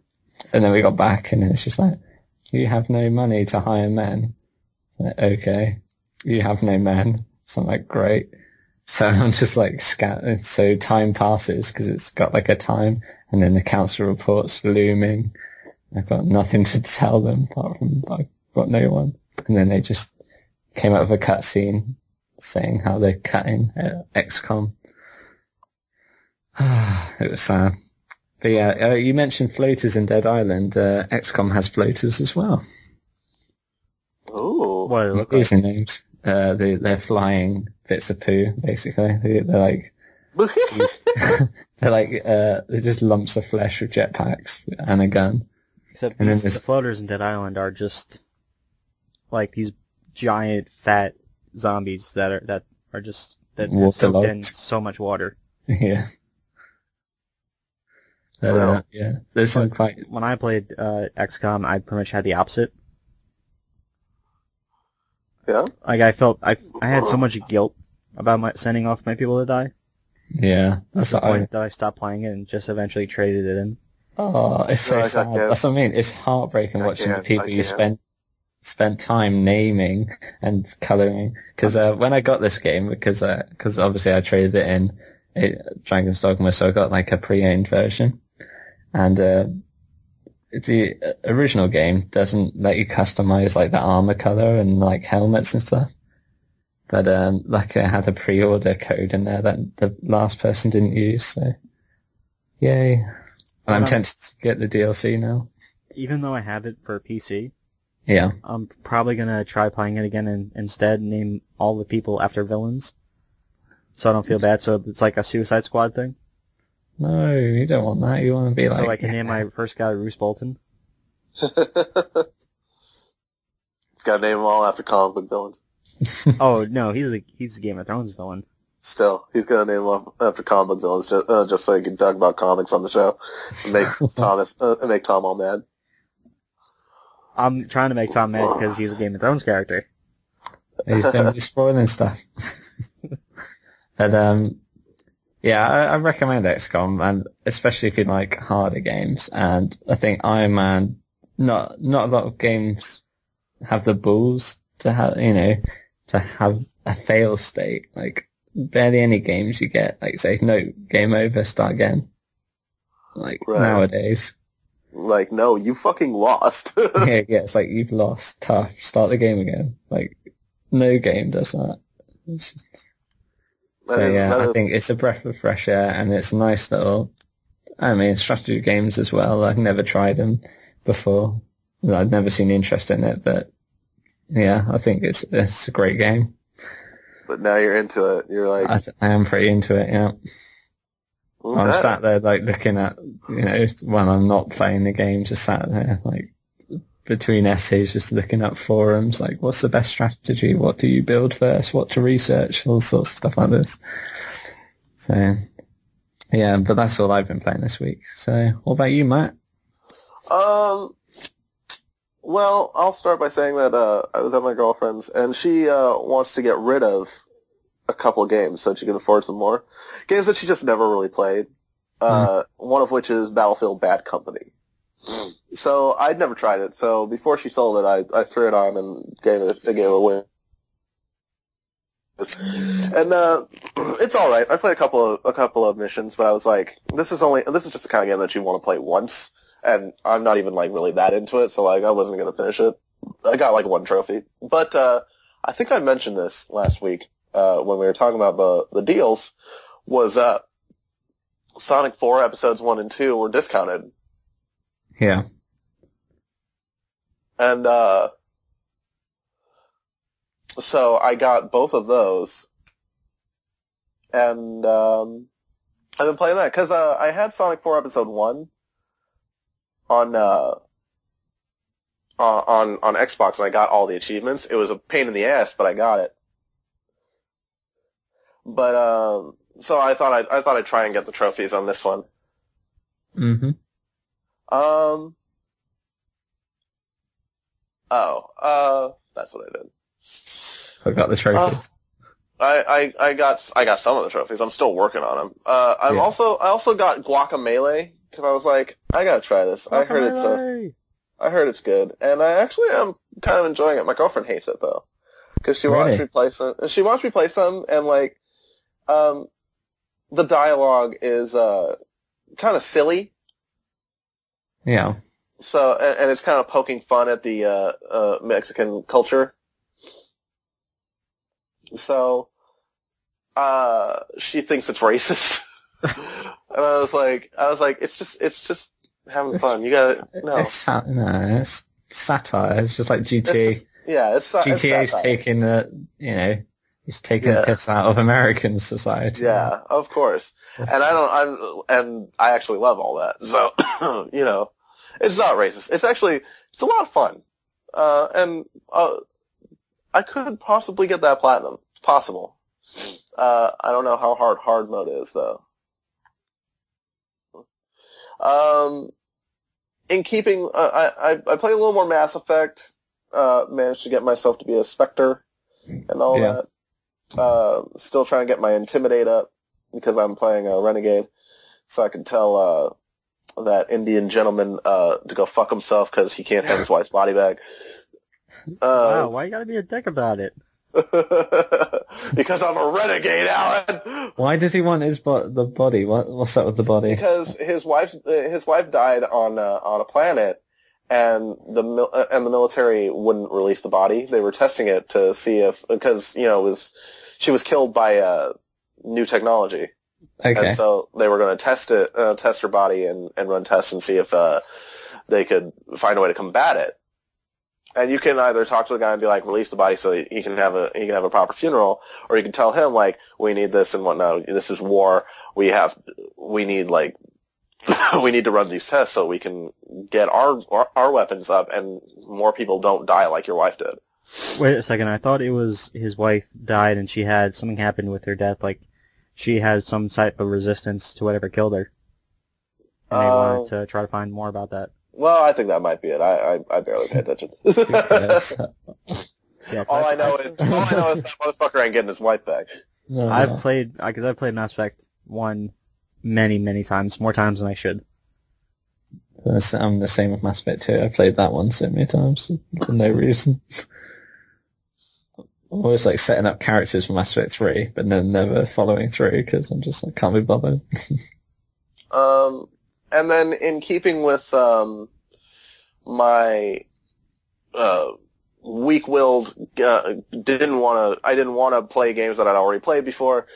And then we got back, and it's just like, you have no money to hire men. Like, okay, you have no men. So I'm like, great. So I'm just like scattered. So time passes because it's got like a time, and then the council reports looming. I've got nothing to tell them apart from I've got no one. And then they just came out with a cutscene saying how they're cutting XCOM. It was sad. But yeah, you mentioned floaters in Dead Island. XCOM has floaters as well. Ooh. What do they look These like? are names. They're flying bits of poo, basically. They're like they're just lumps of flesh with jetpacks and a gun. Except And then the there's- floaters in Dead Island are just like these giant fat zombies that are have soaked Waterlogged. in so much water. Yeah. Wow. Yeah. There's some quite... When I played XCOM, I pretty much had the opposite. Yeah? Like I had so much guilt about sending off my people to die. Yeah. That's That's the what I... point that I stopped playing it and just eventually traded it in. Oh, it's so No, I sad. can't. That's what I mean. It's heartbreaking I watching the can't. people I you can't. spent time naming and colouring. Because when I got this game, because obviously I traded it in Dragon's Dogma, so I got like a pre-owned version. And the original game doesn't let you customize like the armor color and like helmets and stuff. But like I had a pre-order code in there that the last person didn't use, so yay. And I'm tempted to get the DLC now. Even though I have it for PC, Yeah. I'm probably gonna try playing it again and instead name all the people after villains. So I don't feel bad, so it's like a Suicide Squad thing. No, you don't want that. You want to be like... So I can name my first guy Roose Bolton. It's got to name them all after comic book villains. Oh no, he's a Game of Thrones villain. Still, he's going to name them after comic book villains just so he can talk about comics on the show and make make Tom all mad. I'm trying to make Tom mad because he's a Game of Thrones character. He's don't be spoiling stuff. But yeah, I recommend XCOM, and especially if you like harder games. And I think Iron Man, not a lot of games have the balls to have a fail state. Like barely any games you get like say no, game over, start again. Like Right. nowadays. Like, no, you fucking lost. Yeah, it's like you've lost, tough, start the game again. Like no game does that. It's just... I think it's a breath of fresh air, and it's a nice little, strategy games as well. I've never tried them before. I'd never seen interest in it, but yeah, I think it's a great game. But now you're into it. You're like... I am pretty into it, yeah. Okay. I'm sat there like looking at, when I'm not playing the game, just sat there like between essays, just looking at forums, like what's the best strategy? What do you build first? What to research? All sorts of stuff like this. So, yeah, but that's all I've been playing this week. So, what about you, Matt? Well, I'll start by saying that I was at my girlfriend's, and she wants to get rid of a couple of games so she can afford some more. Games that she just never really played. One of which is Battlefield Bad Company. So I'd never tried it. So before she sold it, I threw it on and gave it a win. And it's all right. I played a couple of missions, but I was like, this is just the kind of game that you want to play once, and I'm not even like really that into it, so like I wasn't gonna finish it. I got like one trophy, but I think I mentioned this last week when we were talking about the deals. Was Sonic 4 episodes 1 and 2 were discounted. Yeah. And so I got both of those, and I've been playing that because I had Sonic 4 Episode 1 on Xbox, and I got all the achievements. It was a pain in the ass, but I got it. But so I thought I'd try and get the trophies on this one. Mm-hmm. That's what I did. Forgot the trophies. I got some of the trophies. I'm still working on them. I also got Guacamelee because I was like, I gotta try this. I heard it's good, and I actually am kind of enjoying it. My girlfriend hates it though, because she watched me play some. She watched me play some, and like, the dialogue is kind of silly. Yeah. So, and it's kind of poking fun at the Mexican culture. So, she thinks it's racist, and I was like, it's just having fun. You gotta It's satire. It's just like GTA. GTA's taking he's taking the piss out of American society. Yeah, of course. And I actually love all that. So, it's not racist. It's a lot of fun. And I could possibly get that platinum. It's possible. I don't know how hard mode is though. In keeping, I played a little more Mass Effect. Managed to get myself to be a Spectre and all that. Still trying to get my Intimidate up because I'm playing a Renegade, so I can tell that Indian gentleman to go fuck himself because he can't have his wife's body back. Wow, why you gotta be a dick about it? Because I'm a renegade, Alan. Why does he want the body? What's up with the body? Because his wife died on a planet, and the military wouldn't release the body. They were testing it to see because she was killed by new technology. Okay. And so they were going to test her body and run tests and see if they could find a way to combat it. And you can either talk to the guy and be like, release the body so he can have a proper funeral, or you can tell him like, we need this and whatnot. This is war. We need to run these tests so we can get our weapons up and more people don't die like your wife did. Wait a second. I thought it was his wife died and she had something happen with her death, like she had some type of resistance to whatever killed her. And they wanted to try to find more about that. Well, I think that might be it. I barely pay attention. All I know is that motherfucker ain't getting his wife back. No. I've played Mass Effect 1 many, many times, more times than I should. I'm the same with Mass Effect 2. I played that one so many times for no reason. I'm always like setting up characters for Mass Effect 3, but then never following through because I'm just like, can't be bothered. And then in keeping with my weak-willed, I didn't want to play games that I'd already played before.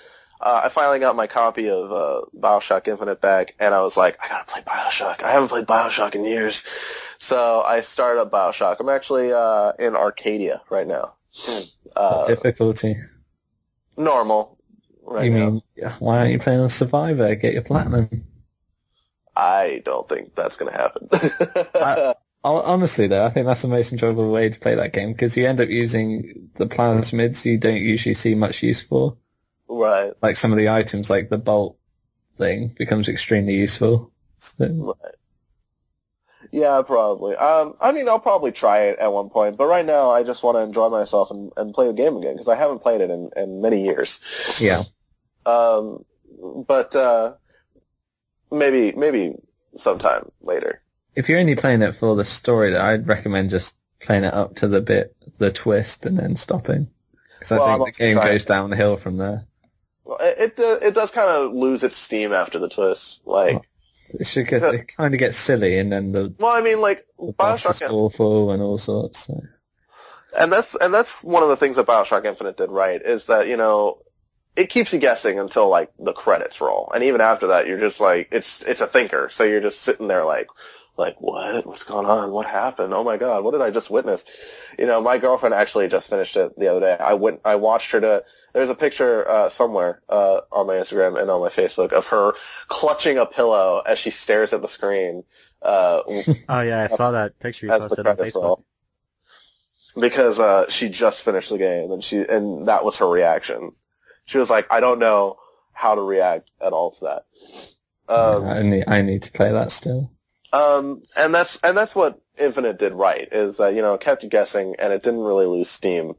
I finally got my copy of Bioshock Infinite back, and I was like, I gotta play Bioshock. I haven't played Bioshock in years. So I started up Bioshock. I'm actually in Arcadia right now. Difficulty? Normal. Right now. Why aren't you playing on Survivor? Get your platinum. I don't think that's going to happen. Honestly, though, I think that's the most enjoyable way to play that game, because you end up using the plasmids you don't usually see much use for. Right. Like some of the items, like the bolt thing, becomes extremely useful. So. Right. Yeah, probably. I'll probably try it at one point, but right now I just want to enjoy myself and play the game again, because I haven't played it in many years. Yeah. But maybe sometime later. If you're only playing it for the story, though, I'd recommend just playing it up to the twist, and then stopping. Because I think the game goes downhill from there. Well, it does kind of lose its steam after the twist. Like it kind of gets silly, and then the boss is awful and all sorts. So. And that's one of the things that Bioshock Infinite did right, is that it keeps you guessing until like the credits roll, and even after that, you're just like it's a thinker. So you're just sitting there like what's going on? What happened? Oh my god, what did I just witness? My girlfriend actually just finished it the other day. I watched her there's a picture somewhere on my Instagram and on my Facebook of her clutching a pillow as she stares at the screen. Oh yeah, I saw that picture you posted on Facebook. Roll. Because she just finished the game, and that was her reaction. She was like, I don't know how to react at all to that. I need to play that still. And that's what Infinite did right, is it kept you guessing, and it didn't really lose steam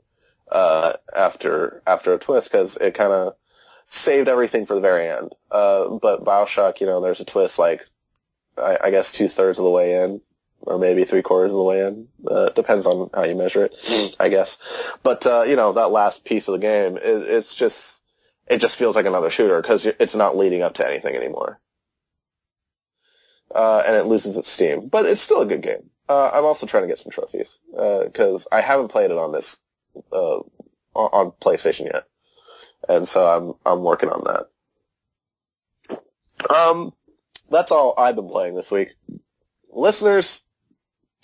after a twist, because it kind of saved everything for the very end. But Bioshock, there's a twist like I guess 2/3 of the way in, or maybe 3/4 of the way in. Depends on how you measure it, I guess. But that last piece of the game, it just feels like another shooter, because it's not leading up to anything anymore. And it loses its steam, but it's still a good game. I'm also trying to get some trophies, because I haven't played it on this on PlayStation yet, and so I'm working on that. That's all I've been playing this week. Listeners,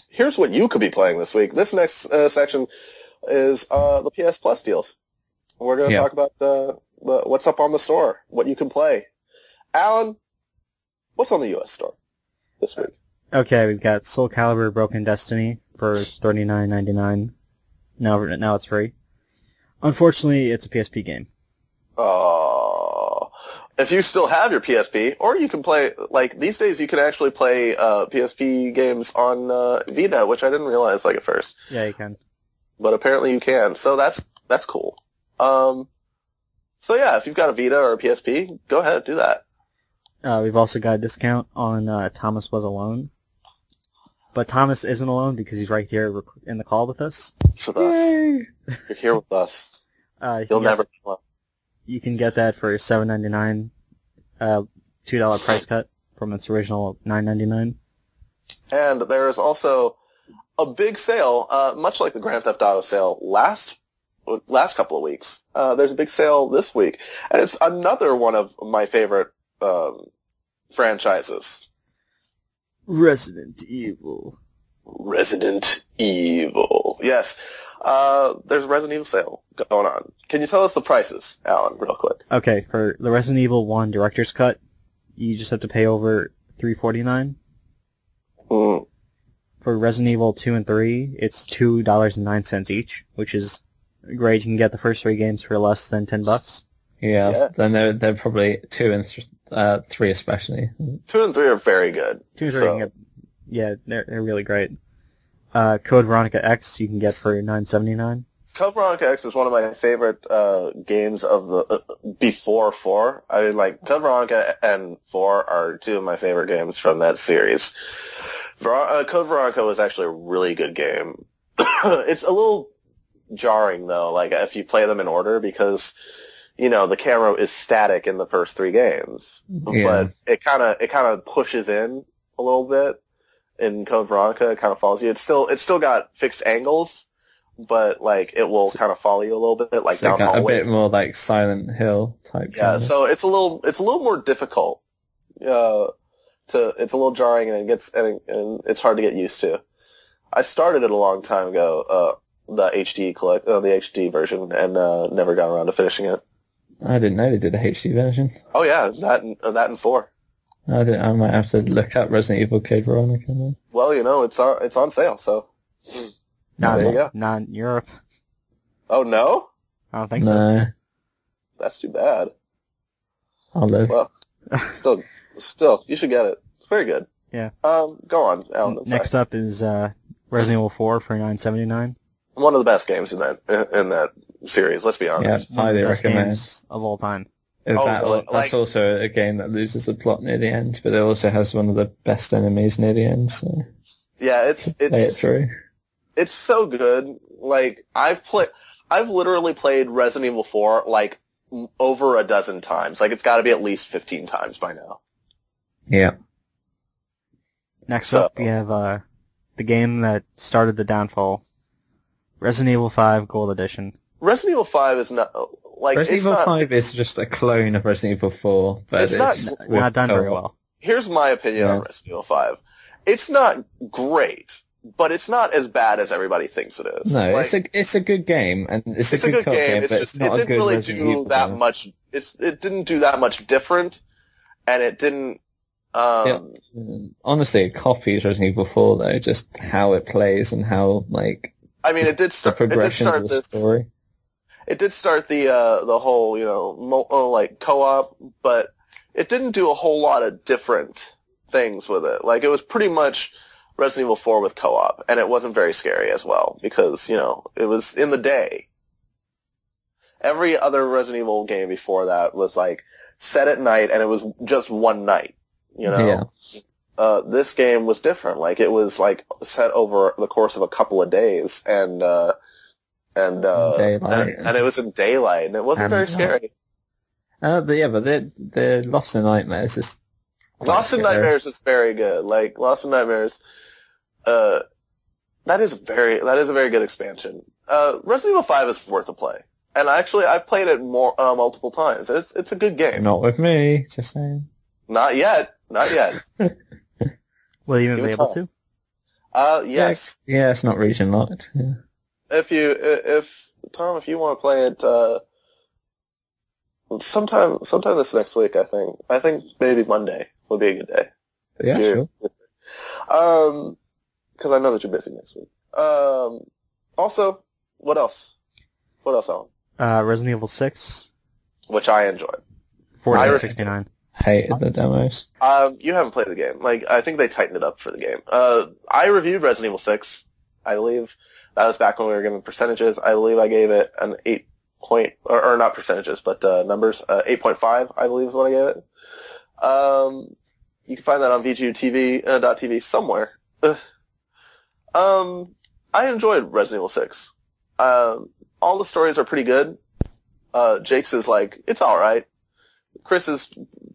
here's what you could be playing this week. This next section is the PS Plus deals. We're going to talk about what's up on the store, what you can play. Alan, what's on the U.S. store this week? Okay, we've got Soul Calibur Broken Destiny for $39.99. Now it's free. Unfortunately, it's a PSP game. Oh. If you still have your PSP, or you can play, these days you can actually play PSP games on Vita, which I didn't realize at first. Yeah, you can. But apparently you can, so that's cool. So yeah, if you've got a Vita or a PSP, go ahead, do that. We've also got a discount on Thomas Was Alone. But Thomas isn't alone because he's right here in the call with us. With us. You're here with us. You'll never come up. You can get that for $7.99, $2 price cut from its original $9.99. And there is also a big sale, much like the Grand Theft Auto sale last couple of weeks. There's a big sale this week, and it's another one of my favorite franchises. Resident Evil. Resident Evil. Yes. There's a Resident Evil sale going on. Can you tell us the prices, Alan, real quick? Okay, for the Resident Evil 1 Director's Cut, you just have to pay over $3.49. For Resident Evil 2 and 3, it's $2.09 each, which is great. You can get the first 3 games for less than $10. Yeah. Then they're probably 2 and 3 especially. 2 and 3 are very good. 2 and 3 you can get, they're really great. Code Veronica X you can get for $9.79. Code Veronica X is one of my favorite games of the before 4. I mean, Code Veronica and 4 are 2 of my favorite games from that series. Code Veronica was actually a really good game. It's a little jarring though, if you play them in order, because the camera is static in the first 3 games, but it kind of pushes in a little bit in Code Veronica. It kind of follows you. It's still got fixed angles, but it will kind of follow you a little bit, down the hallway. A bit more like Silent Hill type. Yeah, so it's a little more difficult. It's a little jarring, and and it's hard to get used to. I started it a long time ago, the HD version, and never got around to finishing it. I didn't know they did a HD version. Oh yeah, that and 4. I might have to look up Resident Evil Code Veronica then. Well, it's on sale, so. There you go. Not in Europe. Oh no? I don't think No. That's too bad. I'll live. Well, still, you should get it. It's very good. Yeah. Go on, Alan. Next up is Resident Evil 4 for $9.79. One of the best games in that series. Let's be honest. Yeah, highly recommend. Games of all time. That's also a game that loses the plot near the end, but it also has one of the best enemies near the end. So yeah, it's play it through. It's so good. I've literally played Resident Evil 4 over a dozen times. It's got to be at least 15 times by now. Yeah. Next up, we have the game that started the downfall, Resident Evil 5 Gold Edition. Resident Evil 5 is not Resident Evil 5 is just a clone of Resident Evil 4, but it's not done very well. Here's my opinion on Resident Evil 5. It's not great, but it's not as bad as everybody thinks it is. No, it's a good game, and it's a good game, but it's not a good Resident Evil game. It didn't do that much different, and it didn't. Honestly, it copies Resident Evil 4 though, just how it plays and how I mean, it did start the progression of the story. It did start the whole co-op, but it didn't do a whole lot of different things with it. Like, it was pretty much Resident Evil 4 with co-op, and it wasn't very scary as well, because, you know, it was in the day. Every other Resident Evil game before that was, like, set at night, and it was just one night, you know? Yeah. This game was different. Like, it was, like, set over the course of a couple of days, and it was in daylight, and it wasn't very scary. But the Lost in Nightmares is... Lost in Nightmares is very good. Like, Lost in Nightmares, that is a very good expansion. Resident Evil 5 is worth a play. And actually, I've played it multiple times. It's a good game. Not with me, just saying. Not yet. Will you be able to? Yes. Yeah, it's not region locked. Yeah. If you want to play it, sometime this next week, I think. I think maybe Monday would be a good day. Yeah, sure. Because I know that you're busy next week. Also, what else? What else, Alan? Resident Evil 6. Which I enjoyed. 469. Hated the demos. You haven't played the game. Like, I think they tightened it up for the game. I reviewed Resident Evil 6, I believe. That was back when we were giving percentages. I believe I gave it an 8 point, or not percentages, but numbers. 8.5, I believe is what I gave it. You can find that on VGU.TV somewhere. I enjoyed Resident Evil 6. All the stories are pretty good. Jake's is like, it's alright. Chris is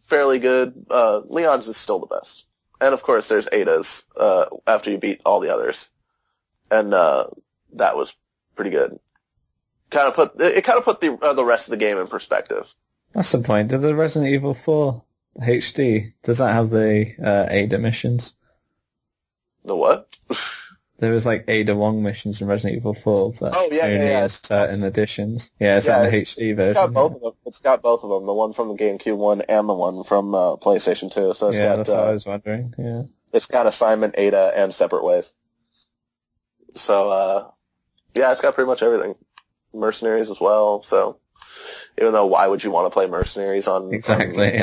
fairly good. Leon's is still the best. And of course there's Ada's, after you beat all the others. And, that was pretty good. It kind of put the rest of the game in perspective. That's the point. Did the Resident Evil 4 HD, does that have the, Ada missions? The what? There was like Ada Wong missions in Resident Evil 4, but only as certain editions. Yeah, it's on the HD version. It's got both of them. It's got both of them. The one from the GameCube one and the one from PlayStation 2. So it's got, that's what I was wondering. Yeah, it's got assignment, Ada, and separate ways. So it's got pretty much everything. Mercenaries as well. So even though, why would you want to play Mercenaries on exactly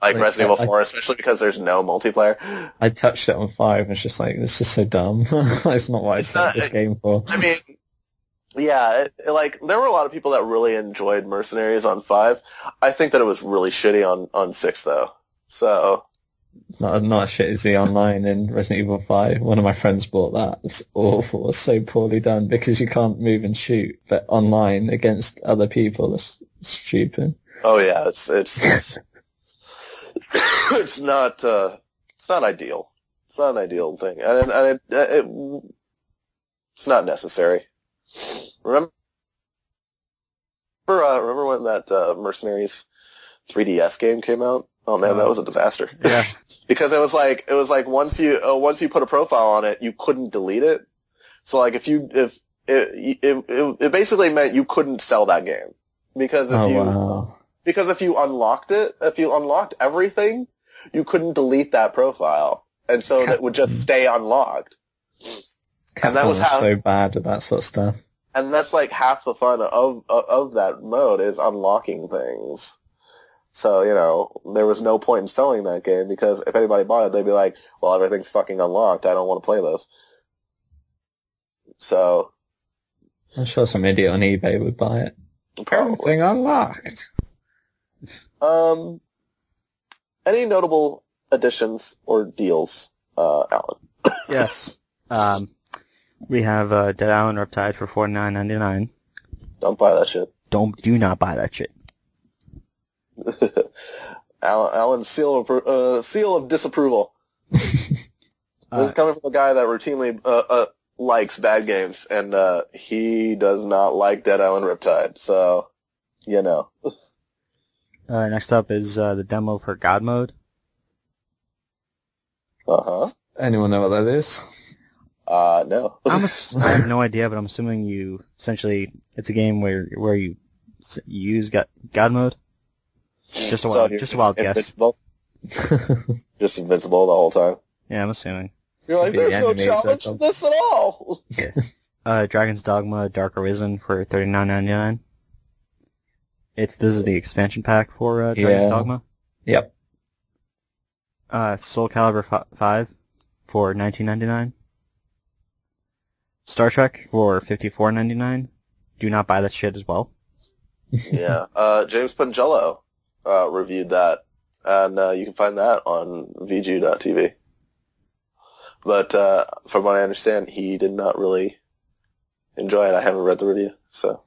like Resident Evil 4, especially because there's no multiplayer? I touched it on 5 and it's just like, this is so dumb. It's not what I set this game for. I mean, yeah, like, there were a lot of people that really enjoyed Mercenaries on 5. I think that it was really shitty on 6, though. So... Not as shit as the online in Resident Evil 5. One of my friends bought that. It's awful. It's so poorly done because you can't move and shoot. But online against other people, it's stupid. Oh yeah, it's it's not ideal. It's not an ideal thing, and it's not necessary. Remember when that Mercenaries 3DS game came out? Oh man, that was a disaster. Yeah, because it was like once you put a profile on it, you couldn't delete it. So like if it basically meant you couldn't sell that game because if you unlocked everything, you couldn't delete that profile, and so that would just stay unlocked. And that was so bad at that sort of stuff. And that's like half the fun of that mode is unlocking things. So, you know, there was no point in selling that game because if anybody bought it, they'd be like, well, everything's fucking unlocked. I don't want to play this. So... I'm sure some idiot on eBay would buy it. Probably. Everything unlocked. Any notable additions or deals, Alan? Yes. We have Dead Island Riptide for $49.99. Don't buy that shit. Do not buy that shit. Alan's seal of disapproval. This is coming from a guy that routinely likes bad games, and he does not like Dead Island Riptide, so, you know. Next up is the demo for Godmode. Uh-huh. Anyone know what that is? No. I have no idea, but I'm assuming it's a game where you use Godmode. Just a wild guess. Invincible? Just invincible the whole time. Yeah, I'm assuming. You're like, there's no challenge to this at all! Dragon's Dogma Dark Arisen for $39.99. This is the expansion pack for Dragon's Dogma. Yep. Soul Calibur 5 for $19.99. Star Trek for $54.99. Do not buy that shit as well. Yeah. James Pangello reviewed that, and you can find that on VGU.TV. But from what I understand, he did not really enjoy it. I haven't read the review, so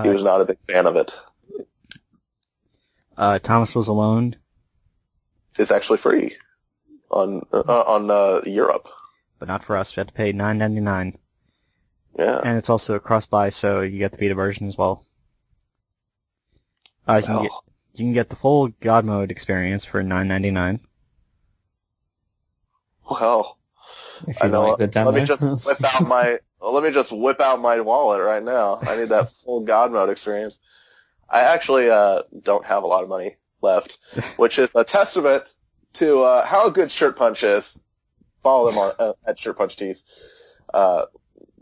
he was not a big fan of it. Thomas Was Alone. It's actually free on Europe, but not for us. We have to pay $9.99. Yeah. And it's also a cross-buy, so you get the Vita version as well. You can get the full Godmode experience for $9.99. Well, I know. Like the demo. Let me just whip out my wallet right now. I need that full God mode experience. I actually don't have a lot of money left, which is a testament to how good Shirt Punch is. Follow them on at Shirt Punch Teeth.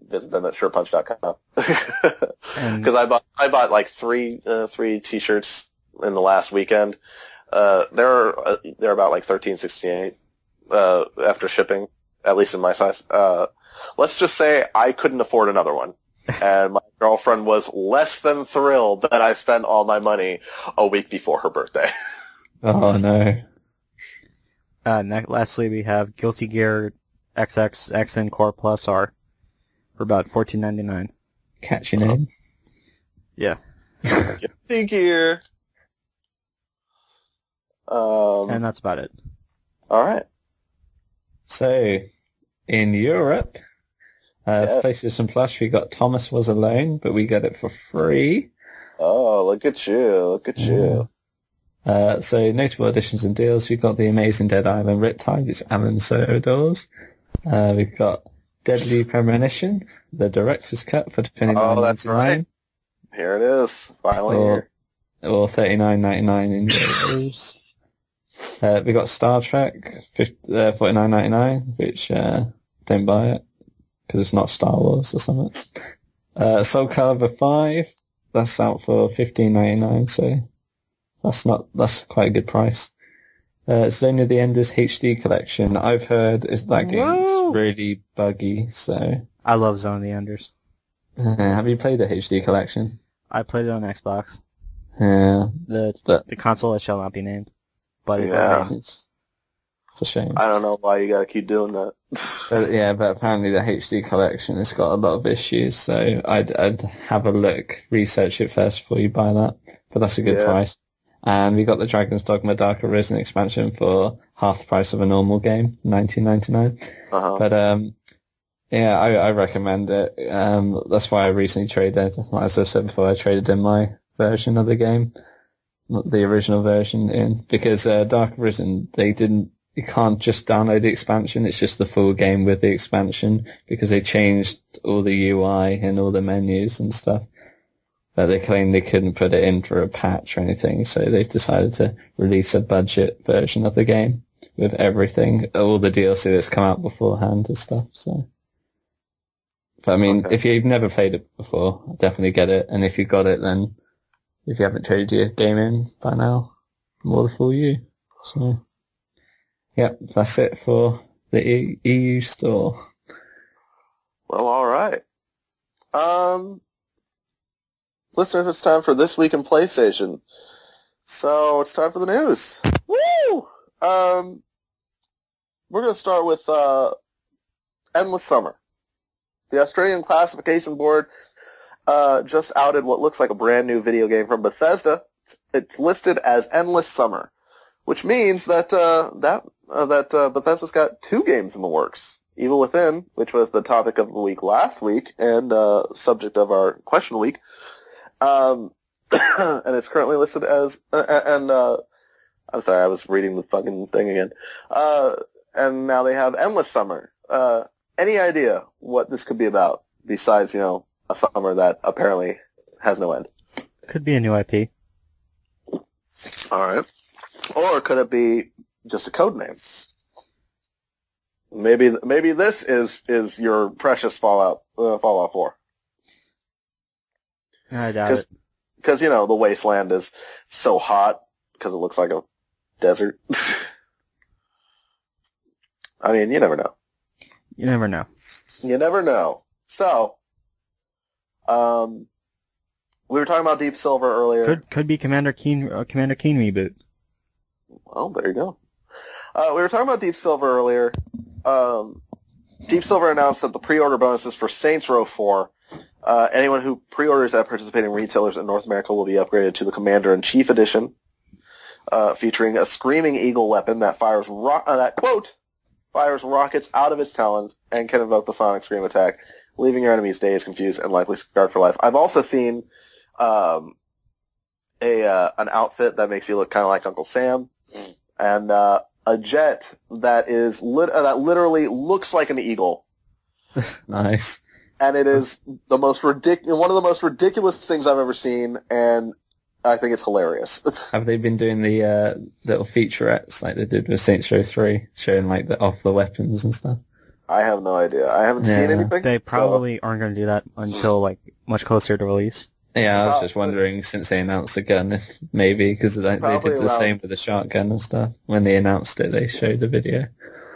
Visit them at shirtpunch.com. Because I bought like three T-shirts in the last weekend. They're about like $13.68 after shipping, at least in my size. Let's just say I couldn't afford another one, and my girlfriend was less than thrilled that I spent all my money a week before her birthday. Oh no. Lastly, we have Guilty Gear XXXN Core Plus R for about $14.99. Catching in. Yeah. Guilty Gear. And that's about it. All right. So, in Europe, PlayStation Plus, we got Thomas Was Alone, but we got it for free. Oh, look at you. Look at you. So, notable additions and deals, we've got The Amazing Dead Island Riptide, which Alan so adores. We've got Deadly Premonition, the director's cut for $29.99. Oh, that's right. Here it is. Finally here. Or $39.99 in euros. We got Star Trek, $49.99, which don't buy it because it's not Star Wars or something. Soul Calibur 5, that's out for $15.99, so that's quite a good price. Zone of the Enders HD collection, I've heard that game's really buggy, so I love Zone of the Enders. have you played the HD collection? I played it on Xbox. Yeah, the console that shall not be named. But yeah, it's a shame. I don't know why you gotta keep doing that. but apparently the HD collection has got a lot of issues, so I'd have a look, research it first before you buy that. But that's a good price. And we got the Dragon's Dogma Dark Arisen expansion for half the price of a normal game, $19.99. But I recommend it. That's why I recently traded. As I said before, I traded in my version of the game, not the original version, in because Dark Arisen you can't just download the expansion. It's just the full game with the expansion because they changed all the UI and all the menus and stuff. But they claim they couldn't put it in for a patch or anything, so they've decided to release a budget version of the game with everything, all the DLC that's come out beforehand and stuff. So, but I mean, if you've never played it before, definitely get it. And if you got it, then if you haven't traded your game in by now, more the fool you. So, yeah, that's it for the EU store. Well, all right. Listeners, it's time for This Week in PlayStation. So, it's time for the news. Woo! We're going to start with Endless Summer. The Australian Classification Board just outed what looks like a brand new video game from Bethesda. It's listed as Endless Summer, which means that Bethesda's got two games in the works. Evil Within, which was the topic of the week last week and subject of our question week, and it's currently listed as I'm sorry, I was reading the fucking thing again. And now they have Endless Summer. Any idea what this could be about besides, a summer that apparently has no end? Could be a new IP. All right. Or could it be just a code name? Maybe this is your precious Fallout 4. I doubt it. Because, the wasteland is so hot because it looks like a desert. I mean, you never know. You never know. You never know. So, we were talking about Deep Silver earlier. Could be Commander Keen reboot. Well, there you go. We were talking about Deep Silver earlier. Deep Silver announced that the pre-order bonuses for Saints Row 4, anyone who pre-orders at participating retailers in North America will be upgraded to the Commander-in-Chief Edition, featuring a Screaming Eagle weapon that fires rockets out of its talons and can invoke the Sonic Scream attack, leaving your enemies dazed, confused, and likely scarred for life. I've also seen an outfit that makes you look kind of like Uncle Sam, and a jet that is that literally looks like an eagle. Nice. And it is the most one of the most ridiculous things I've ever seen, and I think it's hilarious. Have they been doing the little featurettes like they did with Saints Row 3, showing like the weapons and stuff? I have no idea. I haven't seen anything. They probably aren't going to do that until like much closer to release. Yeah, I was just wondering, since they announced the gun, maybe, because they did the same with the shotgun and stuff. When they announced it, they showed the video.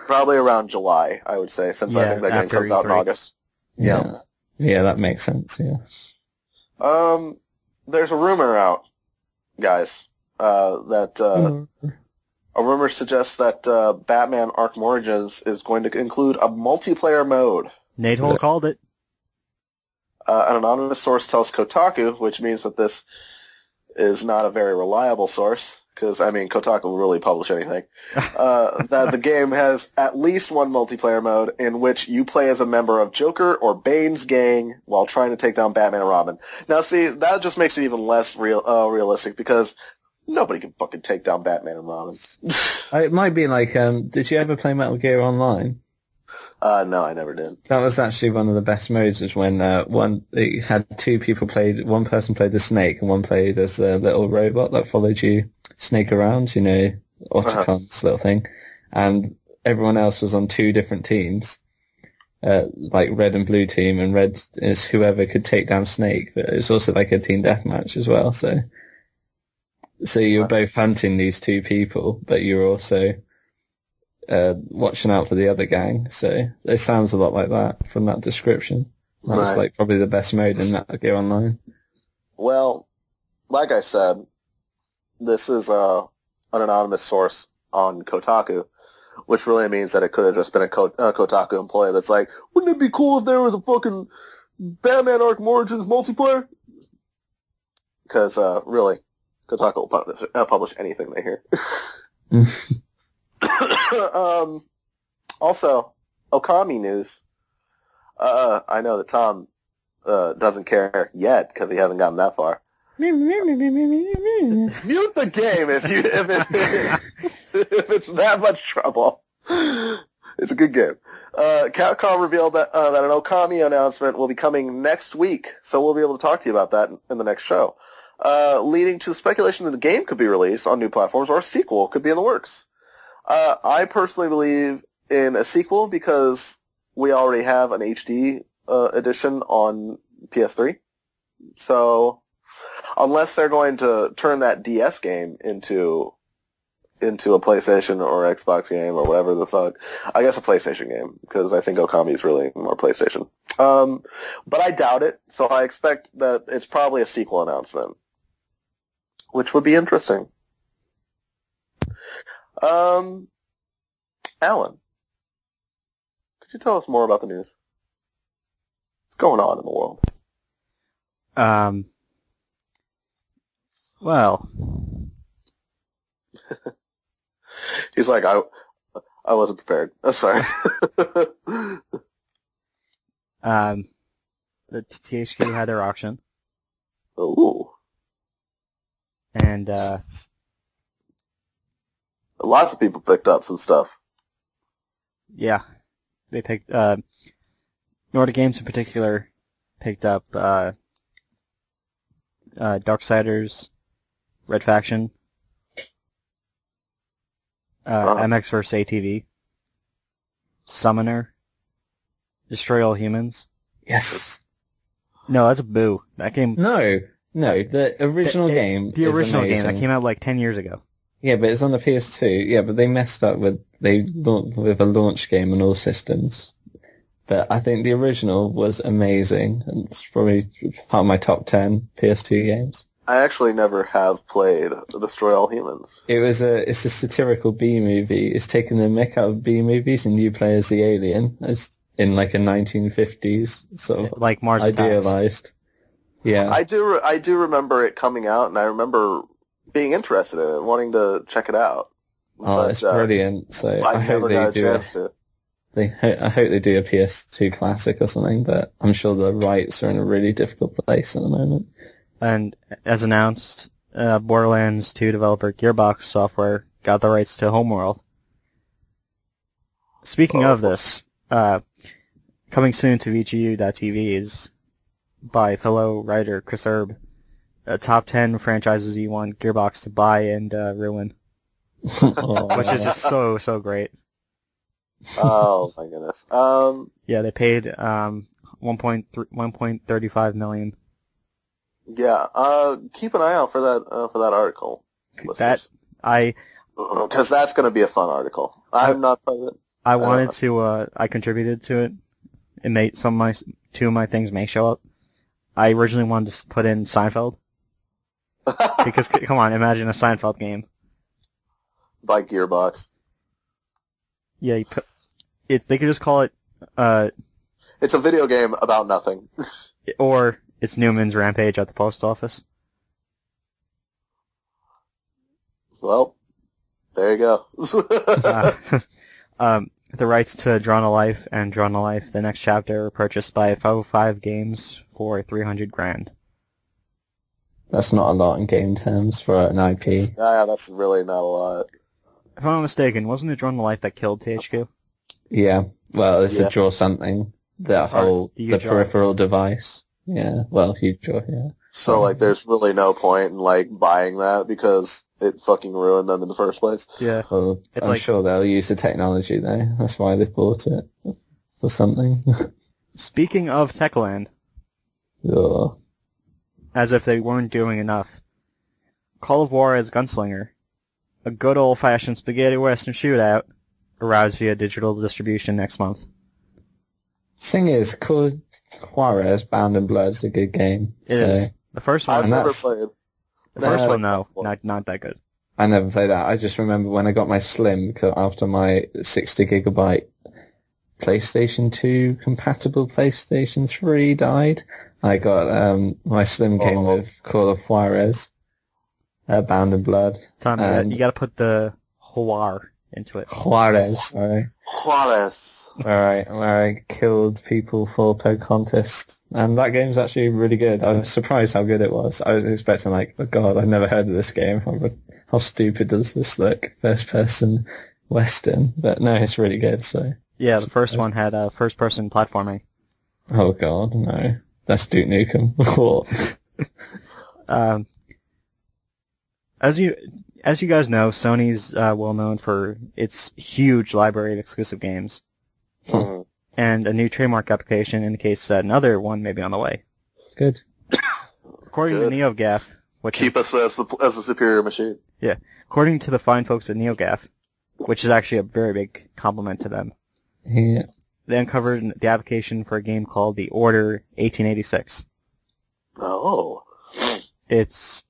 Probably around July, I would say, since I think that game comes out in August. Yeah, that makes sense, yeah. There's a rumor out, guys, that a rumor suggests that Batman Arkham Origins is going to include a multiplayer mode. Nate Hole called it. An anonymous source tells Kotaku, which means that this is not a very reliable source, because, I mean, Kotaku will really publish anything, that the game has at least one multiplayer mode in which you play as a member of Joker or Bane's gang while trying to take down Batman and Robin. Now, see, that just makes it even less realistic, because nobody can fucking take down Batman and Robin. It might be like, did you ever play Metal Gear Online? No, I never did. That was actually one of the best modes, is when it had two people played, one person played the Snake and one played as a little robot that followed you, Snake around, you know, Autocon's little thing, and everyone else was on two different teams, like red and blue team, and red is whoever could take down Snake, but it's also like a team deathmatch as well, so you're both hunting these two people, but you're also watching out for the other gang, so it sounds a lot like that from that description. That was like probably the best mode in Metal Gear Online. Well, like I said, this is an anonymous source on Kotaku, which really means that it could have just been a Kotaku employee that's like, wouldn't it be cool if there was a fucking Batman Arkham Origins multiplayer? Because, really, Kotaku will publish anything they hear. Also, Okami news. I know that Tom doesn't care yet because he hasn't gotten that far. Mute the game if it's that much trouble. It's a good game. Capcom revealed that an Okami announcement will be coming next week, so we'll be able to talk to you about that in the next show. Leading to speculation that the game could be released on new platforms or a sequel could be in the works. I personally believe in a sequel because we already have an HD edition on PS3. So, unless they're going to turn that DS game into a PlayStation or Xbox game or whatever the fuck, I guess a PlayStation game, because I think Okami is really more PlayStation. But I doubt it, so I expect that it's probably a sequel announcement, which would be interesting. Alan, could you tell us more about the news? What's going on in the world? Well, he's like, I wasn't prepared. I'm sorry. The THQ had their auction. Ooh. And, lots of people picked up some stuff. Yeah. They picked, Nordic Games in particular picked up, Darksiders, Red Faction, MX vs. ATV, Summoner, Destroy All Humans. Yes. No, that's a boo. That game... No, the original game The original is game amazing. that came out like 10 years ago. Yeah, but it's on the PS2. Yeah, but they messed up with with a launch game on all systems. But I think the original was amazing, and it's probably part of my top 10 PS2 games. I actually never have played Destroy All Humans. It's a satirical B movie. It's taking the mick out of B movies, and you play as the alien, as in like a 1950s sort of like Mars idealized. Yeah, I do remember it coming out, and I remember being interested in it, wanting to check it out. Oh, it's brilliant. So I hope they do it. I hope they do a PS2 classic or something, but I'm sure the rights are in a really difficult place at the moment. And as announced, Borderlands 2 developer Gearbox Software got the rights to Homeworld. Speaking of this, coming soon to VGU.TV is by fellow writer Chris Erb, top 10 franchises you want Gearbox to buy and ruin, which is just so great. Oh my goodness. Yeah, they paid 1.35 million. Yeah, keep an eye out for that article. Because that's going to be a fun article. I'm not part of it. I contributed to it. It made two of my things may show up. I originally wanted to put in Seinfeld. Because, come on, imagine a Seinfeld game. By Gearbox. Yeah, they could just call it, it's a video game about nothing. Or it's Newman's Rampage at the post office. Well, there you go. The rights to Drawn to Life and Drawn to Life, the next chapter, were purchased by 505 Games for $300,000. That's not a lot in game terms for an IP. Yeah, that's really not a lot. If I'm not mistaken, wasn't it Drawn to Life that killed THQ? Yeah. Well, it's a draw something. The peripheral device. Yeah. Well, you draw, yeah. So, like, there's really no point in, like, buying that because it fucking ruined them in the first place. Yeah. Well, I'm sure they'll use the technology, though. That's why they bought it. For something. Speaking of Techland. Yeah. As if they weren't doing enough. Call of War as Gunslinger. A good old-fashioned spaghetti western shootout. Arrives via digital distribution next month. Thing is, called Juarez Bound in Blood is a good game. It is. The first one, I've never played. The first one, no, not that good. I never played that. I just remember when I got my Slim, after my 60GB PlayStation 2 compatible PlayStation 3 died, I got my Slim came with Call of Juarez, Bound in Blood. Tom, you gotta put the Juar into it. Juarez, sorry. Juarez. Where I killed people for Pocahontas. And that game's actually really good. I was surprised how good it was. I was expecting, like, oh god, I've never heard of this game. How stupid does this look? First-person Western. But no, it's really good, so... Yeah, the first one had first-person platforming. Oh god, no. That's Duke Nukem. As you guys know, Sony's well known for its huge library of exclusive games. And a new trademark application indicates that another one may be on the way. Good. According to NeoGAF, keep us as a superior machine. Yeah, according to the fine folks at NeoGAF, which is actually a very big compliment to them. Yeah. They uncovered the application for a game called The Order 1886. Oh. It's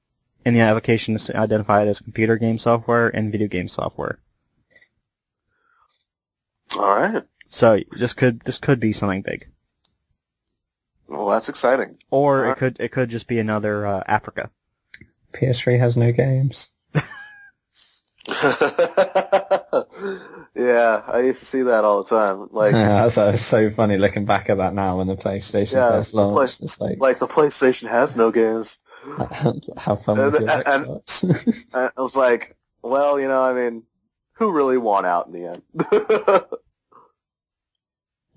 in the application is identified as computer game software and video game software. All right. So this could be something big. Well, that's exciting. Or it could just be another Africa. PS3 has no games. Yeah, I used to see that all the time. Like, that's so funny looking back at that now when the PlayStation first launched. It's like the PlayStation has no games. How fun with your Xbox? And I was like, well, I mean, who really won out in the end?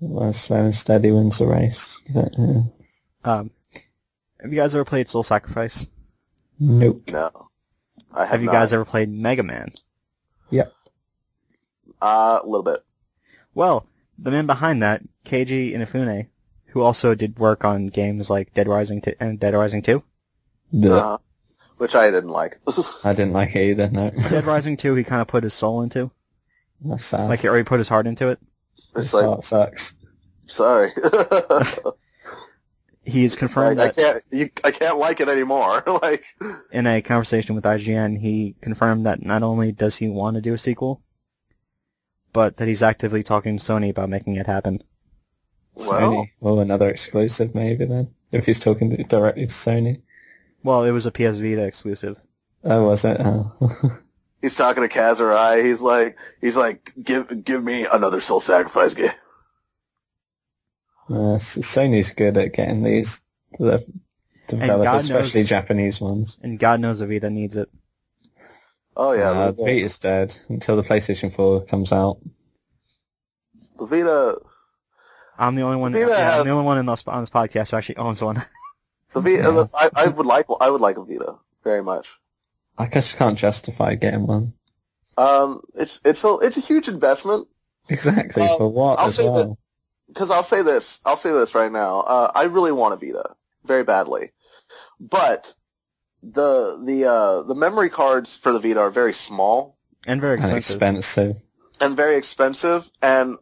Well, slow and steady wins the race. But, have you guys ever played Soul Sacrifice? Nope. No. I have you guys ever played Mega Man? Yep. A little bit. Well, the man behind that, Keiji Inafune, who also did work on games like Dead Rising and Dead Rising 2. Which I didn't like. I didn't like it either, no. Dead Rising 2 he kind of put his soul into. That's sad. Like he already put his heart into it. It's His like, heart sucks. sorry. He's confirmed Like, that I can't like it anymore. Like, in a conversation with IGN, he confirmed that not only does he want to do a sequel, but that he's actively talking to Sony about making it happen. Sony. Well, another exclusive maybe then, if he's talking directly to Sony. Well, it was a PS Vita exclusive. Oh, was it? Oh. he's talking to Kazurai. He's like, give me another Soul Sacrifice game. Sony's good at getting these developed, especially Japanese ones. And God knows the Vita needs it. Oh yeah, the Vita's dead until the PlayStation 4 comes out. The Vita. I'm the only one. Vita I'm the only one on this podcast who actually owns one. The Vita. Yeah. I would like a Vita very much. I just can't justify getting one. It's a huge investment. Exactly, for what as well? Because I'll say this right now. I really want a Vita very badly, but the memory cards for the Vita are very small and very expensive. And very expensive, and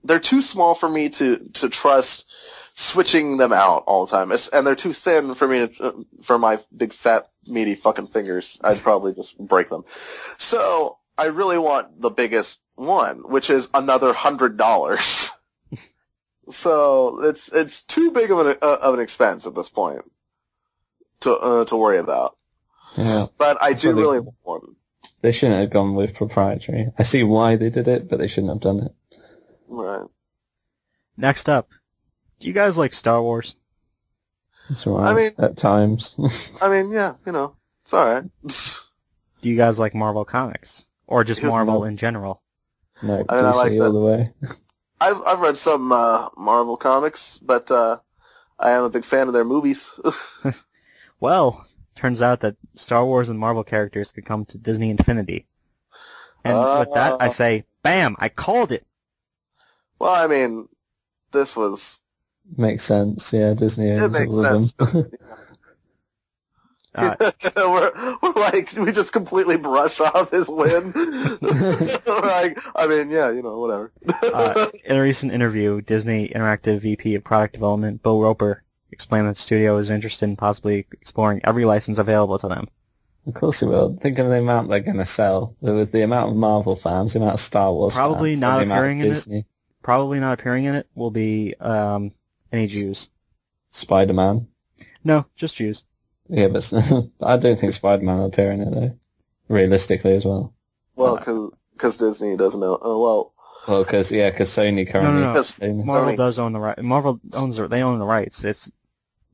they're too small for me to trust switching them out all the time. And they're too thin for me for my big fat meaty fucking fingers. I'd probably just break them. So I really want the biggest one, which is another $100. So it's too big of an expense at this point to worry about. Yeah, but I do really want one. They shouldn't have gone with proprietary. I see why they did it, but they shouldn't have done it. Right. Next up, do you guys like Star Wars? It's alright. I mean, at times. I mean, yeah, it's alright. Do you guys like Marvel comics or just Marvel in general? No, DC all the way. I've read some Marvel comics, but I am a big fan of their movies. Well, turns out that Star Wars and Marvel characters could come to Disney Infinity. And with that, I say, bam! I called it! Well, I mean, this was... Makes sense, yeah, Disney owns all of them. We're like, we just completely brush off his win. Like, I mean, yeah, whatever. In a recent interview, Disney Interactive VP of Product Development, Bo Roper, explained that the studio is interested in possibly exploring every license available to them. Of course it will. Think of the amount they're going to sell. With the amount of Marvel fans, the amount of Star Wars Probably fans, not the amount appearing of in Disney. it. Probably not appearing in it will be any Jews. Spider-Man. No, just Jews. Yeah, but I don't think Spider-Man will appear in it, though. Realistically as well. Well, because Disney doesn't know. Well, because Sony currently... No. Marvel does own the right. Marvel owns they own the rights.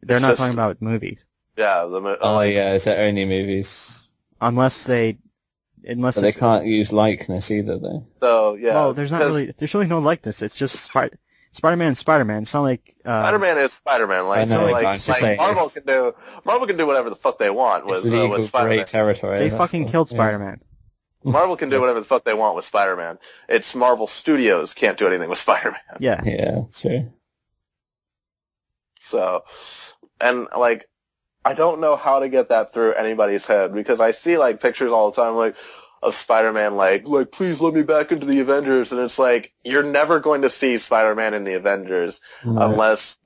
They're not talking about movies. Yeah. Is it only movies? Unless they can't use likeness either, though. So, yeah. Well, there's really no likeness. It's just Spider-Man. It's not like Spider-Man is Spider-Man. Like, Marvel can do whatever the fuck they want with Spider-Man. Great territory. They fucking killed Spider-Man. Marvel can do whatever the fuck they want with Spider-Man. It's Marvel Studios can't do anything with Spider-Man. Yeah. Yeah, true. So, and like, I don't know how to get that through anybody's head because I see like pictures all the time, like, of Spider-Man, like, please let me back into the Avengers, and it's like, you're never going to see Spider-Man in the Avengers unless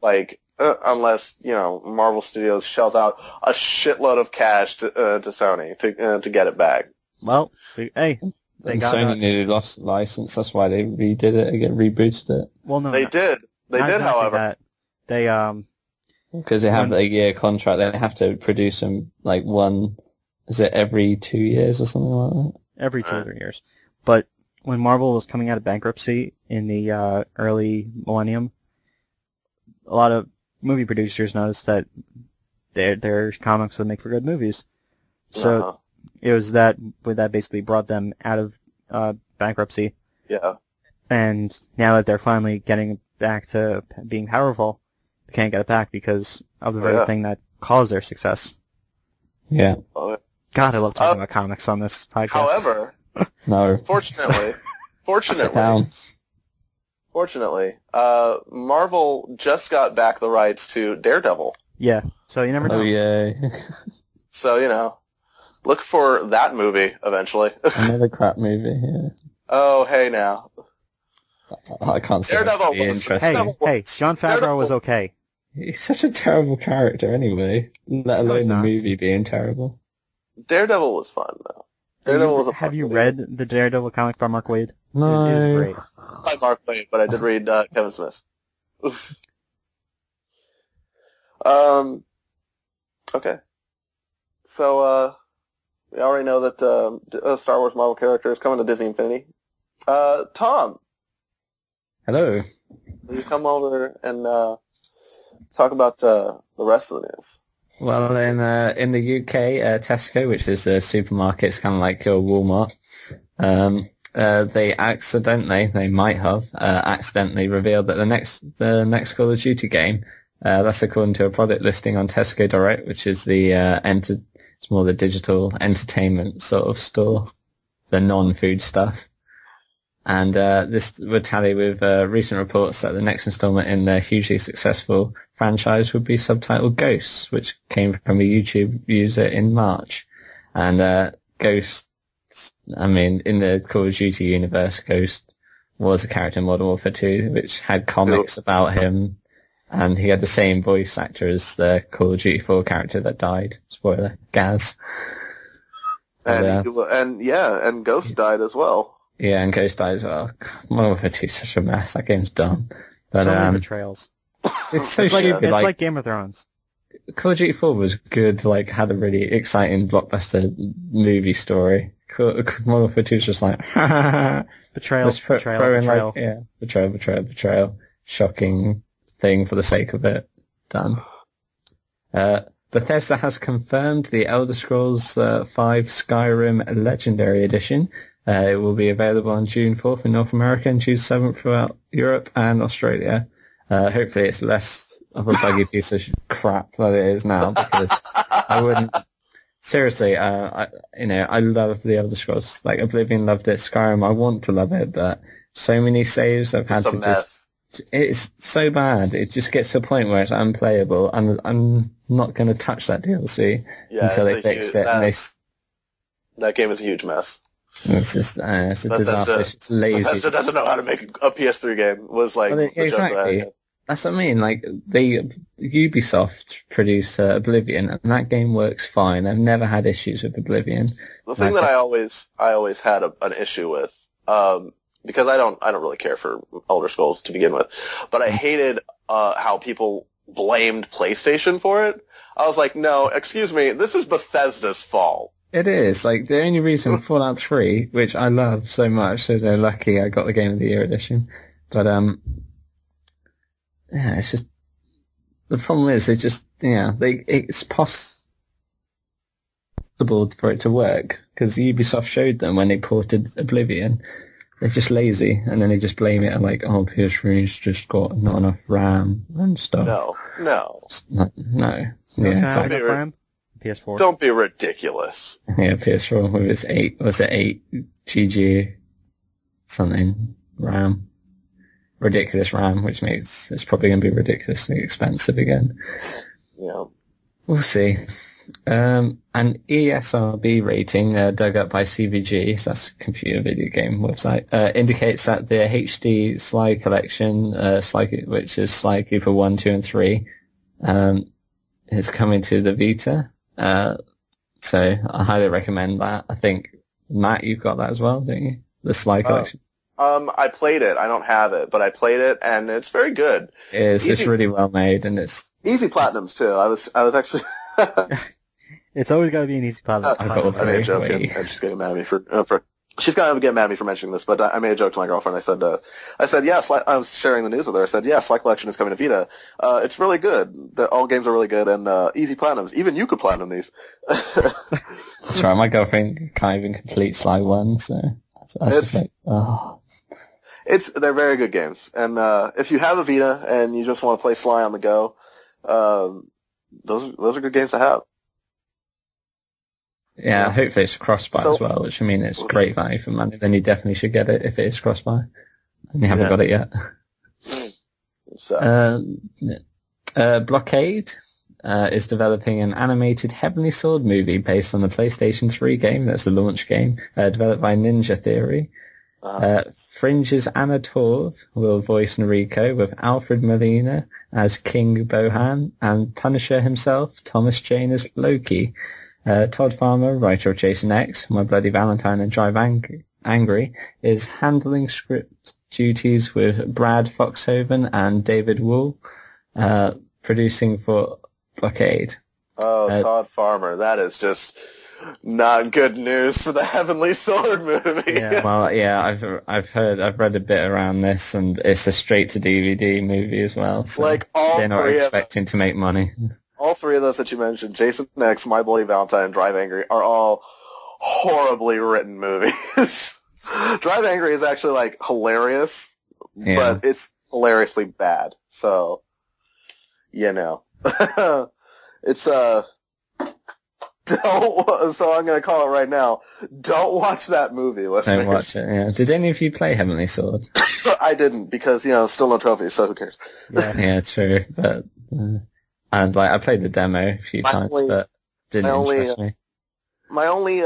Marvel Studios shells out a shitload of cash to Sony to get it back. Well, hey, Sony nearly lost the license. That's why they redid it again, rebooted it. Well, no, they did. They did, however. Because they have a year contract, they have to produce them like one. Is it every 2 years or something like that? Every 2 or 3 years. But when Marvel was coming out of bankruptcy in the early millennium, a lot of movie producers noticed that their comics would make for good movies. So it was that basically brought them out of bankruptcy. Yeah. And now that they're finally getting back to being powerful, they can't get it back because of the very thing that caused their success. Yeah. God, I love talking about comics on this podcast. However, fortunately, Marvel just got back the rights to Daredevil. Yeah, so you never know. Oh, yeah. So, look for that movie eventually. Another crap movie, yeah. Oh, hey now. I can't say Daredevil be was- interesting. Hey, Jon Favreau was okay. He's such a terrible character anyway, let No, alone he's the not. movie being terrible. Daredevil was fun though. Daredevil was a Have fun you movie. read the Daredevil comic by Mark Waid? No. It is great. By Mark Waid, but I did read Kevin Smith. Okay. So, we already know that a Star Wars Marvel character is coming to Disney Infinity. Tom, Hello. will you come over and talk about the rest of the news? Well, in the UK, Tesco, which is a supermarket, it's kind of like your Walmart. They might have accidentally revealed that the next Call of Duty game, that's according to a product listing on Tesco Direct, which is it's more the digital entertainment sort of store, the non-food stuff. And this would tally with recent reports that the next installment in their hugely successful franchise would be subtitled Ghosts, which came from a YouTube user in March. And Ghost, I mean, in the Call of Duty universe, Ghost was a character in Modern Warfare 2, which had comics about him, and he had the same voice actor as the Call of Duty 4 character that died. Spoiler, Gaz. And Ghost died as well. Yeah, and Ghost died as well. Modern Warfare 2 is such a mess. That game's dumb. But, So many betrayals. it's so It's like, stupid. it's like Game of Thrones. Call of Duty 4 was good, like, had a really exciting blockbuster movie story. Modern Warfare 2 is just like, ha ha ha. Betrayal, Let's betrayal, throw in, betrayal. like, yeah, betrayal. Shocking thing for the sake of it. Done. Bethesda has confirmed the Elder Scrolls 5 Skyrim Legendary Edition. It will be available on June 4th in North America and June 7th throughout Europe and Australia. Hopefully it's less of a buggy piece of crap than it is now, because I wouldn't... Seriously, I love the Elder Scrolls. Like, Oblivion loved it, Skyrim, I want to love it, but so many saves I've had to just... It's so bad. It just gets to a point where it's unplayable, and I'm not going to touch that DLC until they fix it. That game is a huge mess. It's just it's a disaster. It's lazy. Bethesda doesn't know how to make a PS3 game. Was like exactly. That's what I mean. Like Ubisoft produced Oblivion, and that game works fine. I've never had issues with Oblivion. The thing that I always had an issue with, because I don't really care for Elder Scrolls to begin with, but I hated how people blamed PlayStation for it. I was like, no, excuse me, this is Bethesda's fault. It is. Like, the only reason Fallout 3, which I love so much, so they're lucky I got the Game of the Year edition, but yeah, it's just, the problem is it's possible for it to work, because Ubisoft showed them when they ported Oblivion. They're just lazy, and then they just blame it on, like, oh, PS3's just got not enough RAM and stuff. No. No. Yeah, Exactly. RAM? PS4. Don't be ridiculous. Yeah, PS4 with its 8 GG something RAM. Ridiculous RAM, which makes it's probably going to be ridiculously expensive again. Yeah. We'll see. An ESRB rating dug up by CVG, so that's a computer video game website, indicates that the HD Sly collection, which is Sly Cooper 1, 2, and 3, is coming to the Vita. So I highly recommend that. I think, Matt, you've got that as well, don't you? The Sly collection. I played it. I don't have it, but I played it, and it's very good. It's just really well made, and it's easy platinums too. I was actually. It's always got to be an easy platinum. I made a joke, and she's getting mad at me for. She's gonna get mad at me for mentioning this, but I made a joke to my girlfriend. I said, yes. I was sharing the news with her. I said, yes, Sly Collection is coming to Vita. It's really good. All games are really good, and easy platinums. Even you could platinum these. That's right. My girlfriend can't even complete Sly 1, so I was just like, oh. They're very good games, and if you have a Vita and you just want to play Sly on the go, those are good games to have. Yeah, hopefully it's cross-buy as well, which I mean, it's great value for money. Then you definitely should get it if it is cross-buy, and you haven't got it yet. Blockade is developing an animated Heavenly Sword movie based on the PlayStation 3 game. That's the launch game, developed by Ninja Theory. Fringe's Anna Torv will voice Noriko, with Alfred Molina as King Bohan, and Punisher himself, Thomas Jane, as Loki. Todd Farmer, writer of Jason X, My Bloody Valentine, and Drive Angry, is handling script duties with Brad Foxhoven and David Wool, producing for Blockade. Oh, Todd Farmer, that is just not good news for the Heavenly Sword movie. Yeah, well, yeah, I've read a bit around this, and it's a straight to DVD movie as well. So like they're not expecting to make money. All three of those that you mentioned, Jason X, My Bloody Valentine, and Drive Angry, are all horribly written movies. Drive Angry is actually like hilarious, but it's hilariously bad. So, you know, it's don't. So I'm going to call it right now. Don't watch that movie, listeners. Don't watch it. Yeah. Did any of you play Heavenly Sword? I didn't because still no trophies. So who cares? Yeah, true. But and like I played the demo a few times, but didn't interest me. My only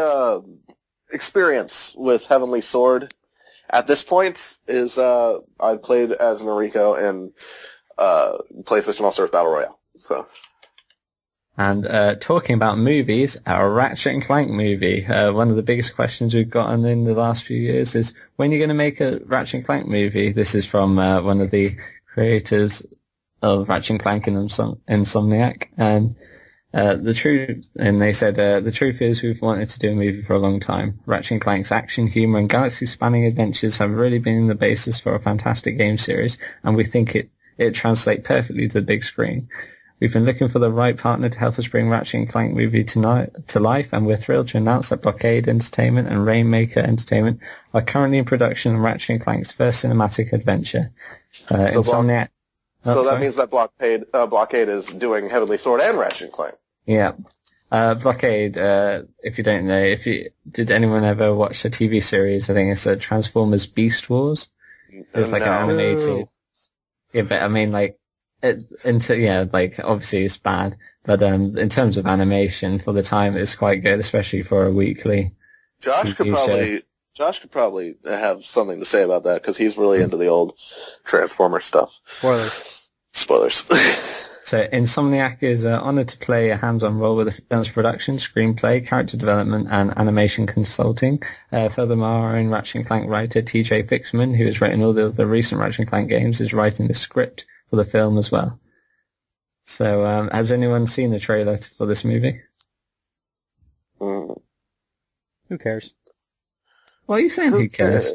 experience with Heavenly Sword at this point is I played as Noriko in PlayStation All-Stars Battle Royale. So. And talking about movies, our Ratchet and Clank movie, one of the biggest questions we've gotten in the last few years is, when are you going to make a Ratchet and Clank movie? This is from one of the creators of Ratchet and Clank and Insomniac. And they said, the truth is we've wanted to do a movie for a long time. Ratchet and Clank's action, humor, and galaxy-spanning adventures have really been the basis for a fantastic game series, and we think it translates perfectly to the big screen. We've been looking for the right partner to help us bring Ratchet and Clank movie to life, and we're thrilled to announce that Blockade Entertainment and Rainmaker Entertainment are currently in production on Ratchet and Clank's first cinematic adventure. Insomniac. So that means that Blockade is doing Heavenly Sword and Ratchet and Clank. Yeah. Blockade, if you don't know, did anyone ever watch the TV series? I think it's Transformers Beast Wars. It's like an animated. Yeah, but I mean, like, obviously it's bad, but in terms of animation for the time, it's quite good, especially for a weekly. Josh could probably have something to say about that because he's really into the old Transformer stuff. Spoilers. So Insomniac is honoured to play a hands-on role with the film's production, screenplay, character development, and animation consulting. Furthermore, our own Ratchet and Clank writer, TJ Fixman, who has written all the recent Ratchet and Clank games, is writing the script for the film as well. So, has anyone seen the trailer for this movie? Who cares? What are you saying? Who cares?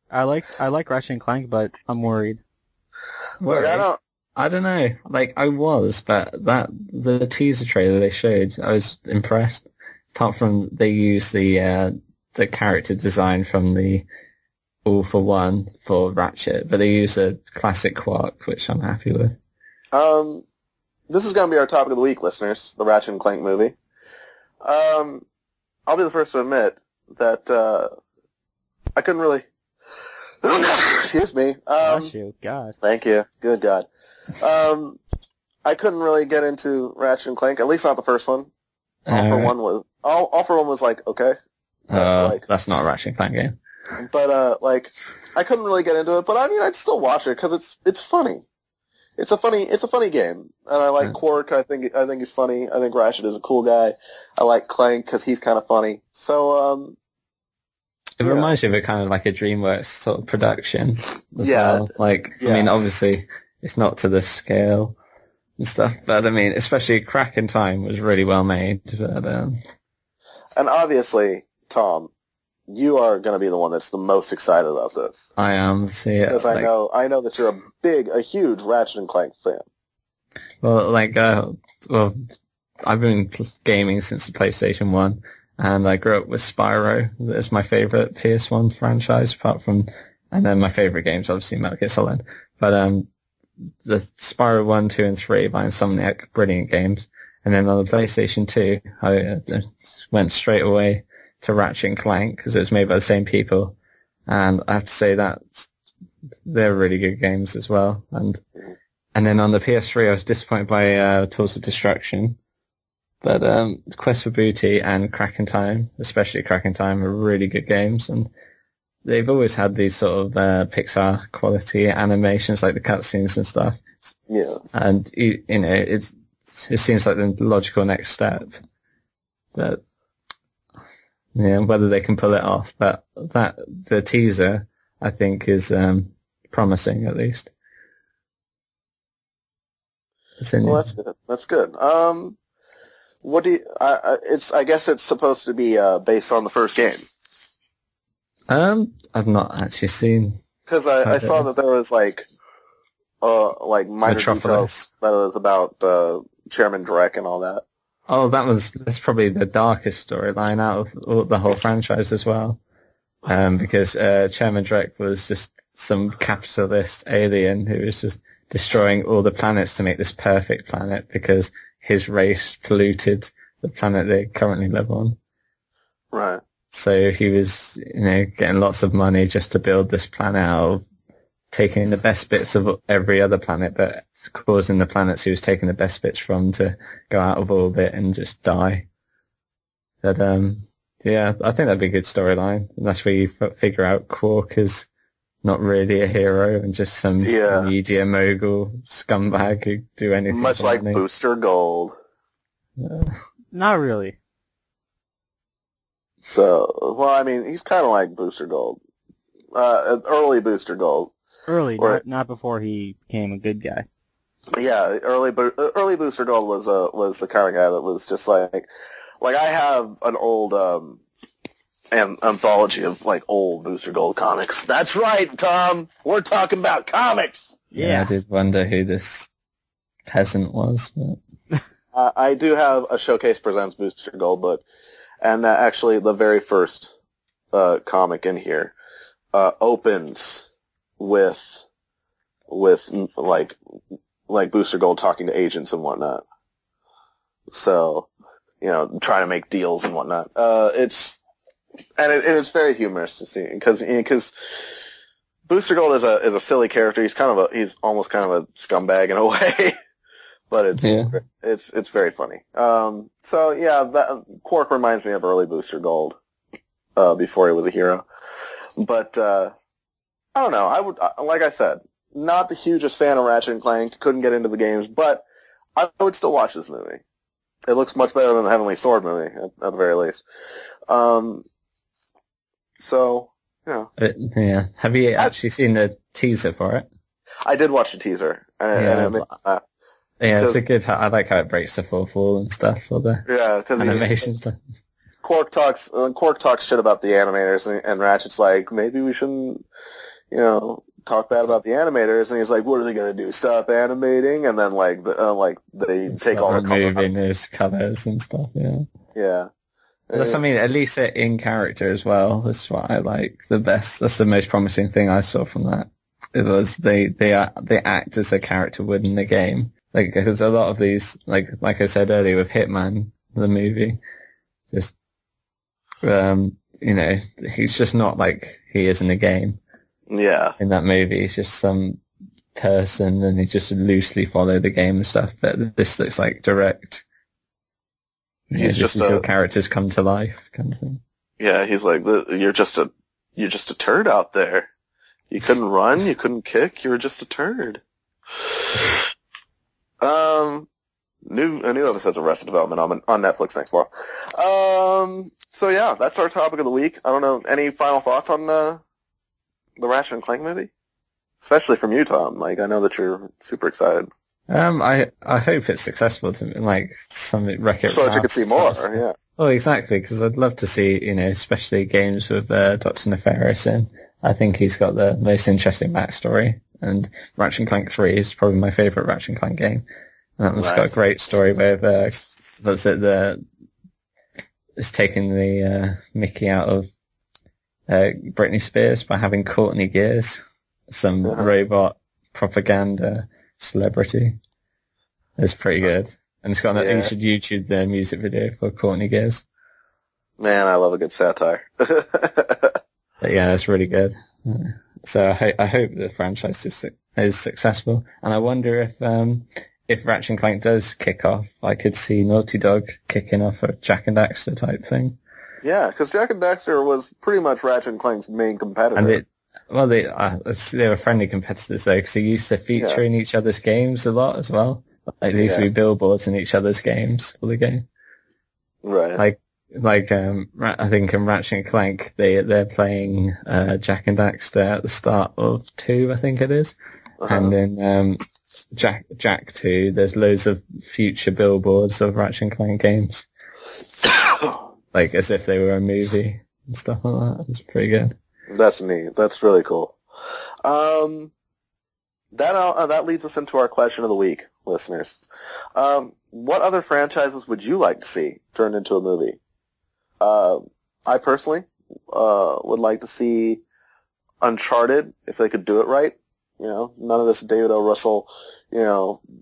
I like Ratchet and Clank, but I'm worried. Look, I don't know. Like, I was, but the teaser trailer they showed, I was impressed. Apart from they used the character design from the All for One for Ratchet, but they use a classic Quark, which I'm happy with. This is going to be our topic of the week, listeners, the Ratchet and Clank movie. I'll be the first to admit that I couldn't really... Excuse me. Bless you, God. Thank you. Good God. I couldn't really get into Ratchet and Clank, at least not the first one. All for One was like, okay. That's not a Ratchet and Clank game. But, I couldn't really get into it, but I mean, I'd still watch it, because it's funny. It's a funny game. And I like Quark, I think he's funny. I think Ratchet is a cool guy. I like Clank, because he's kind of funny. So, it reminds you of kind of like a DreamWorks sort of production as well. I mean, obviously, it's not to this scale and stuff, but I mean, especially Crack in Time was really well made. But, and obviously, Tom, you are going to be the one that's the most excited about this. I am. Because I know that you're a huge Ratchet and Clank fan. Well, I've been gaming since the PlayStation 1, and I grew up with Spyro. That's my favorite PS1 franchise, and then my favorite games, obviously, Metal Gear Solid. But, the Spyro 1, 2, and 3 by Insomniac, brilliant games. And then on the PlayStation 2, I went straight away to Ratchet and Clank, because it was made by the same people, and I have to say that they're really good games as well. And then on the PS3, I was disappointed by Tools of Destruction, but Quest for Booty and Crack in Time, especially Crack in Time, are really good games. And they've always had these sort of Pixar quality animations, like the cutscenes and stuff. Yeah. And you know, it seems like the logical next step. But yeah, whether they can pull it off, but the teaser I think is promising at least. Well, that's good. That's good. What do you? I guess it's supposed to be based on the first game. I've not actually seen. Because I saw that there was like minor details that it was about Chairman Drek and all that. Oh, that's probably the darkest storyline out of the whole franchise as well. Because Chairman Drek was just some capitalist alien who was just destroying all the planets to make this perfect planet because his race polluted the planet they currently live on. Right. So he was, getting lots of money just to build this planet out of taking the best bits of every other planet, but causing the planets he was taking the best bits from to go out of orbit and just die. But, yeah, I think that'd be a good storyline. And that's where you figure out Quark is not really a hero and just some media mogul scumbag who do anything. Much like money. Booster Gold. Not really. So, well, I mean, he's kind of like Booster Gold. Early Booster Gold. Early, not before he became a good guy. Yeah, early Booster Gold was the kind of guy that was just like I have an old an anthology of like old Booster Gold comics. That's right, Tom. We're talking about comics. Yeah, I did wonder who this peasant was, but I do have a Showcase Presents Booster Gold, and actually the very first comic in here opens with like Booster Gold talking to agents and whatnot. So, trying to make deals and whatnot. It's very humorous to see because Booster Gold is a silly character. He's almost kind of a scumbag in a way, but it's very funny. So yeah, Quark reminds me of early Booster Gold before he was a hero. But I don't know. I would, like I said, not the hugest fan of Ratchet and Clank. Couldn't get into the games, but I would still watch this movie. It looks much better than the Heavenly Sword movie, at the very least. So, yeah. Yeah. Have you actually seen the teaser for it? I did watch the teaser. It's a good. I like how it breaks the fourth wall and stuff for the animation stuff. Quark talks shit about the animators, and Ratchet's like, maybe we shouldn't, talk bad about the animators, and he's like, what are they going to do? Stop animating? And then they take all the moving his colors and stuff. Yeah. Yeah. At least they're in character as well. That's what I like the best. That's the most promising thing I saw from that. It was they act as a character would in the game. Because a lot of these, like I said earlier with Hitman, the movie, just he's just not like he is in the game. Yeah. In that movie, he's just some person, and he just loosely follow the game and stuff. But this looks like direct. This is how characters come to life, kind of thing. Yeah, he's like, you're just a turd out there. You couldn't run, you couldn't kick, you were just a turd. New episodes of Arrested Development on Netflix next fall. So yeah, that's our topic of the week. I don't know, any final thoughts on the Ratchet and Clank movie? Especially from you, Tom. I know that you're super excited. I hope it's successful to some record. So that you could see more, yeah. Oh, exactly, because I'd love to see, especially games with Dr. Nefarious in. I think he's got the most interesting backstory, and Ratchet and Clank 3 is probably my favourite Ratchet and Clank game. And that one's got a great story where it's taking the Mickey out of Britney Spears by having Courtney Gears, some robot propaganda celebrity. It's pretty good. And it's got you should YouTube the music video for Courtney Gears. Man, I love a good satire. But yeah, it's really good. So I hope the franchise is successful. And I wonder if Ratchet and Clank does kick off, I could see Naughty Dog kicking off a Jack and Daxter type thing. Yeah, because Jack and Daxter was pretty much Ratchet and Clank's main competitor. And they were friendly competitors though, because they used to feature in each other's games a lot as well. Like there used to be billboards in each other's games for the game. Right. I think in Ratchet and Clank they're playing Jack and Daxter at the start of 2, I think it is, and in Jack 2 there's loads of future billboards of Ratchet and Clank games, like as if they were a movie and stuff like that. It's pretty good. That's neat. That's really cool. That leads us into our question of the week, listeners. What other franchises would you like to see turned into a movie? I personally would like to see Uncharted, if they could do it right. You know, none of this David O. Russell,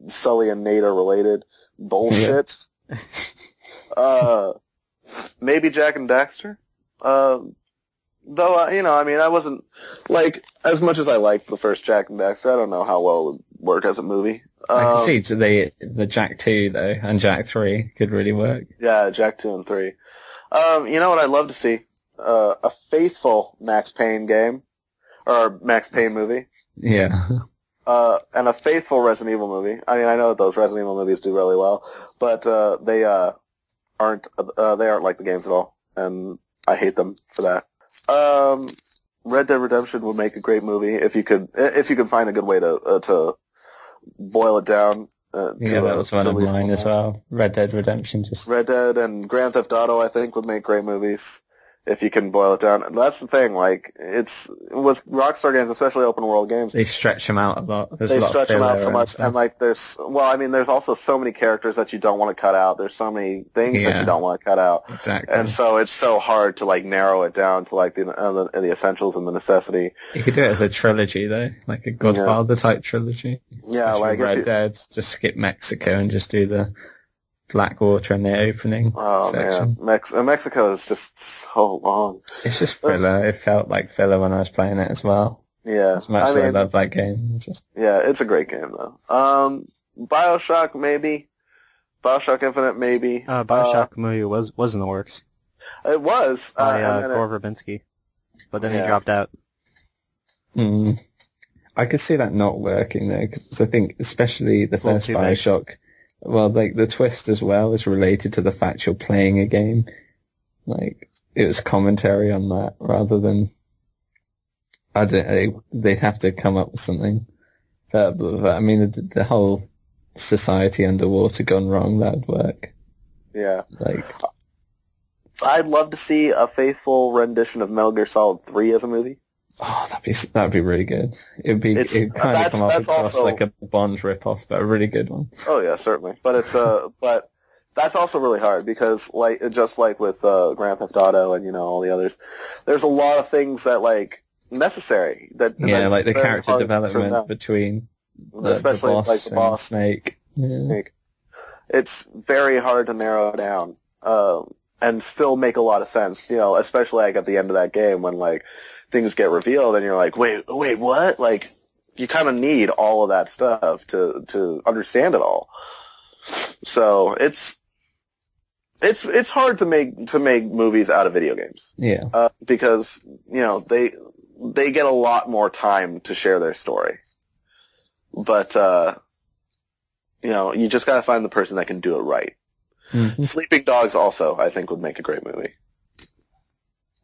Sully and Nate are related bullshit. Maybe Jack and Daxter. Though, I wasn't, as much as I liked the first Jack and Daxter, I don't know how well it would work as a movie. I can see the Jack 2, though, and Jack 3 could really work. Yeah, Jack 2 and 3. You know what I'd love to see? A faithful Max Payne game, or Max Payne movie. Yeah. And a faithful Resident Evil movie. I mean, I know that those Resident Evil movies do really well, but they aren't like the games at all, and I hate them for that. Red Dead Redemption would make a great movie if you could find a good way to boil it down. That was one of mine as well. Red Dead Redemption, Red Dead and Grand Theft Auto, I think, would make great movies if you can boil it down. And that's the thing. It's with Rockstar games, especially open world games, they stretch them out a lot. They stretch them out so much, and there's also so many characters that you don't want to cut out. There's so many things that you don't want to cut out. Exactly. And so it's so hard to narrow it down to the essentials and the necessity. You could do it as a trilogy though, like a Godfather type trilogy. Yeah, like Red Dead, just skip Mexico and just do the Blackwater in the opening section. Man, Mexico is just so long. It's just filler. It felt like filler when I was playing it as well. Yeah, as much as I love that game. Yeah, it's a great game though. Bioshock maybe, Bioshock Infinite maybe. Bioshock movie was in the works. It was by Gore Verbinski, but then he dropped out. I could see that not working though, because I think especially the first Bioshock. Well, the twist as well is related to the fact you're playing a game. It was commentary on that rather than... they'd have to come up with something. But I mean, the whole society underwater gone wrong, that'd work. Yeah. I'd love to see a faithful rendition of Metal Gear Solid 3 as a movie. Oh, that'd be really good. It'd kind of come off across like a Bond ripoff, but a really good one. Oh yeah, certainly. But it's but that's also really hard because just like with Grand Theft Auto and all the others, there's a lot of things that necessary that the character development between especially the the boss Snake. Yeah. Snake. It's very hard to narrow down and still make a lot of sense. Especially at the end of that game when things get revealed and you're like, wait, what? You kind of need all of that stuff to understand it all. So it's hard to make movies out of video games. Yeah. Because they get a lot more time to share their story. But you just got to find the person that can do it right. Mm-hmm. Sleeping Dogs also, I think, would make a great movie.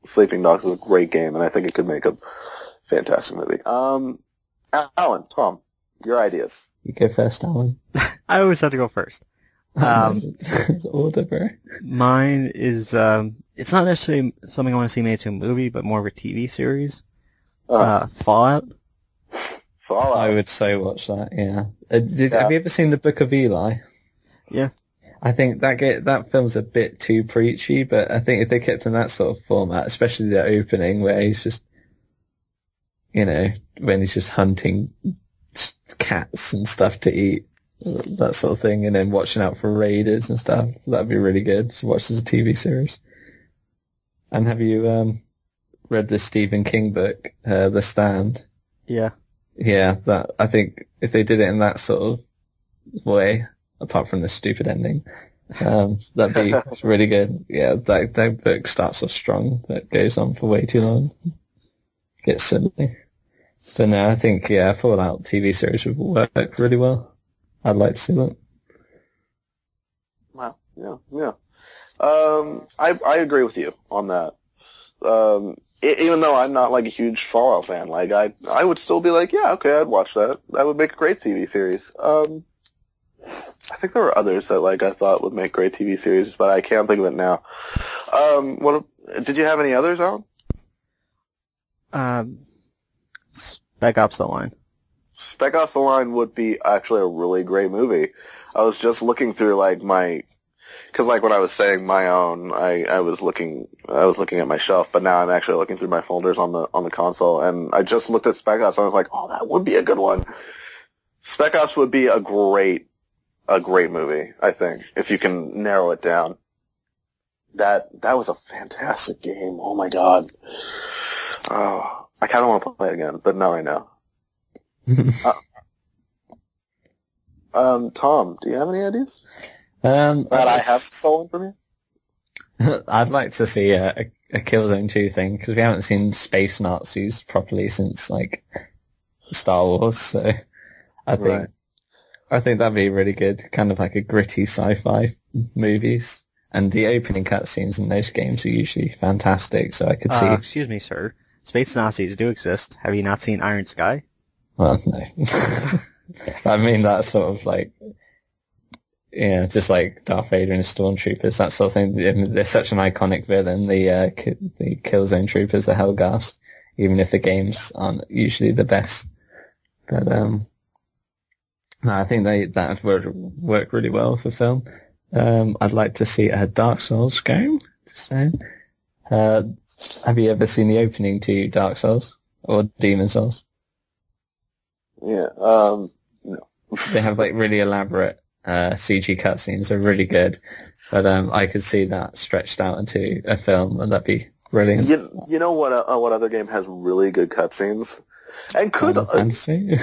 Sleeping Dogs is a great game, and I think it could make a fantastic movie. Alan, Tom, your ideas. You go first, Alan. I always have to go first. It's order, bro. Mine is, it's not necessarily something I want to see made into a movie, but more of a TV series. Fallout. I would so watch that, yeah. Have you ever seen The Book of Eli? Yeah. I think that film's a bit too preachy, but I think if they kept in that sort of format, especially the opening where he's just, when he's just hunting cats and stuff to eat, that sort of thing, and then watching out for raiders and stuff, that'd be really good to watch as a TV series. And have you read the Stephen King book, The Stand? Yeah. Yeah, I think if they did it in that sort of way, apart from the stupid ending. That'd be really good. Yeah, that book starts off strong, but goes on for way too long. Gets silly. But no, I think, yeah, Fallout TV series would work really well. I'd like to see that. Wow. Yeah. I agree with you on that. Even though I'm not like a huge Fallout fan, like I would still be like, yeah, okay, I'd watch that. That would make a great TV series. I think there were others that like I thought would make great TV series, but I can't think of it now. Did you have any others, Alan? Spec Ops: The Line. Spec Ops: The Line would be actually a really great movie. I was just looking through like because like when I was saying my own, I was looking at my shelf, but now I'm actually looking through my folders on the console, and I just looked at Spec Ops and I was like, oh, that would be a good one. Spec Ops would be a great movie, I think, if you can narrow it down. That was a fantastic game. Oh my god. Oh, I kind of want to play it again, but now I know. Tom, do you have any ideas that I have stolen from you? I'd like to see a Killzone 2 thing, because we haven't seen space Nazis properly since like Star Wars, so I think that'd be really good, kind of like a gritty sci-fi movies. And the opening cutscenes in those games are usually fantastic, so I could see... Excuse me, sir. Space Nazis do exist. Have you not seen Iron Sky? Well, no. I mean, that sort of like... Yeah, just like Darth Vader and Stormtroopers, that sort of thing. They're such an iconic villain, the Killzone Troopers, the Hellghast, even if the games aren't usually the best. But, no, I think that would work really well for film. I'd like to see a Dark Souls game, just saying. Have you ever seen the opening to Dark Souls or Demon Souls? Yeah, no. They have like really elaborate CG cutscenes. They're really good, but I could see that stretched out into a film, and that'd be brilliant. You know what other game has really good cutscenes and could Fantasy.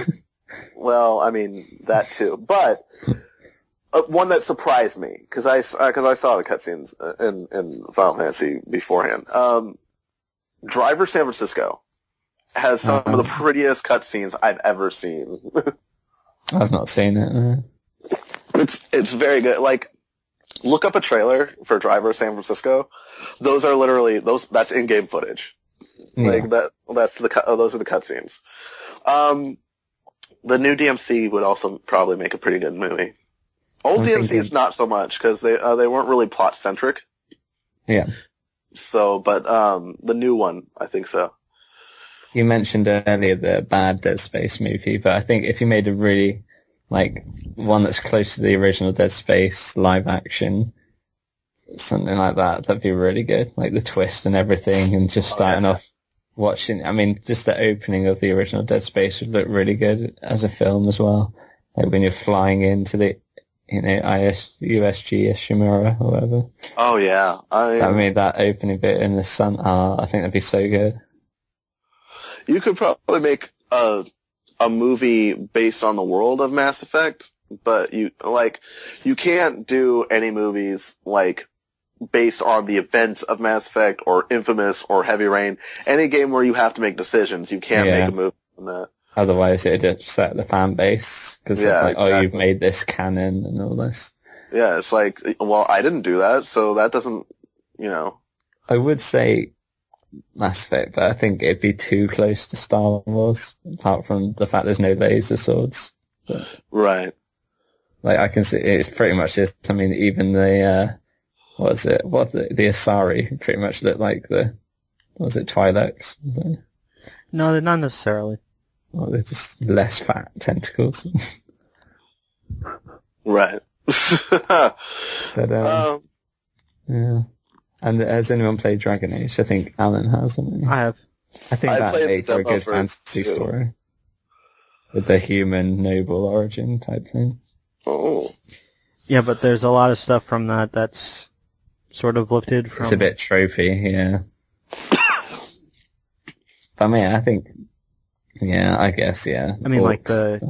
Well, I mean that too, but one that surprised me because I saw the cutscenes in Final Fantasy beforehand. Driver San Francisco has some of the prettiest cutscenes I've ever seen. I've not seen it. It's very good. Like, look up a trailer for Driver San Francisco. Those are literally that's in-game footage. Yeah. Like those are the cutscenes. The new DMC would also probably make a pretty good movie. Old DMC is not so much because they weren't really plot centric. Yeah. So, but the new one, I think so. You mentioned earlier the bad Dead Space movie, but I think if you made a really like one that's close to the original Dead Space live action, something like that, that'd be really good. Like the twist and everything, and just starting off watching. I mean, just the opening of the original Dead Space would look really good as a film as well. Like when you're flying into the USG Ishimura or whatever. Oh yeah, I mean that opening bit in the sun. I think that'd be so good. You could probably make a movie based on the world of Mass Effect, but you can't do any movies like based on the events of Mass Effect or Infamous or Heavy Rain. Any game where you have to make decisions, you can't make a movie on that. Otherwise, it'd upset the fan base because it's like, exactly. Oh, you've made this canon and all this. Yeah, it's like, well, I didn't do that, so that doesn't, I would say Mass Effect, but I think it'd be too close to Star Wars, apart from the fact there's no laser swords. But, right. Like, I can see it's pretty much just, I mean, even the, the Asari pretty much look like Twi'leks? No, they're not necessarily. Well, they're just less fat tentacles. Right. But, yeah. And has anyone played Dragon Age? I think Alan has, hasn't he? I have. I think that makes for a good fantasy story. With the human noble origin type thing. Oh. Yeah, but there's a lot of stuff from that's sort of lifted from... It's a bit tropey, yeah. But I mean, I think... Yeah, I guess, yeah. I mean, like the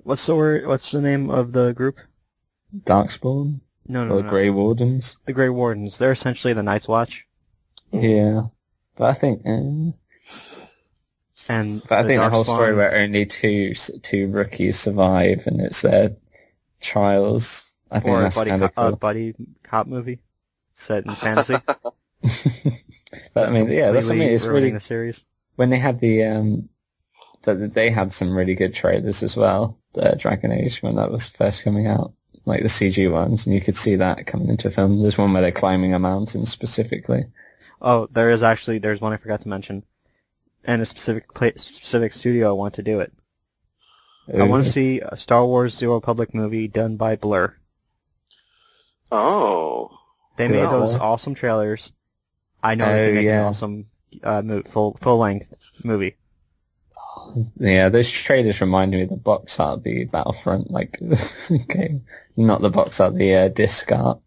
What's the word? What's the name of the group? Darkspawn? No. Or Grey Wardens? The Grey Wardens. They're essentially the Night's Watch. Yeah. But I think... And I think the whole Darkspawn- story where only two rookies survive and it's their trials, I think or that's kind of cool. buddy cop movie set in fantasy. But I mean, yeah, that's what I mean. It's ruining really the series. when they had they had some really good trailers as well. The Dragon Age when that was first coming out, like the CG ones, and you could see that coming into a film. There's one where they're climbing a mountain specifically. Oh, there's one I forgot to mention, and a specific studio I want to do it. I want to see a Star Wars The Old Republic movie done by Blur. Oh. They made Yeah. those awesome trailers. I know they can make an awesome full-length movie. Yeah, those trailers remind me of the box art, the Battlefront game, not the box art, the disc art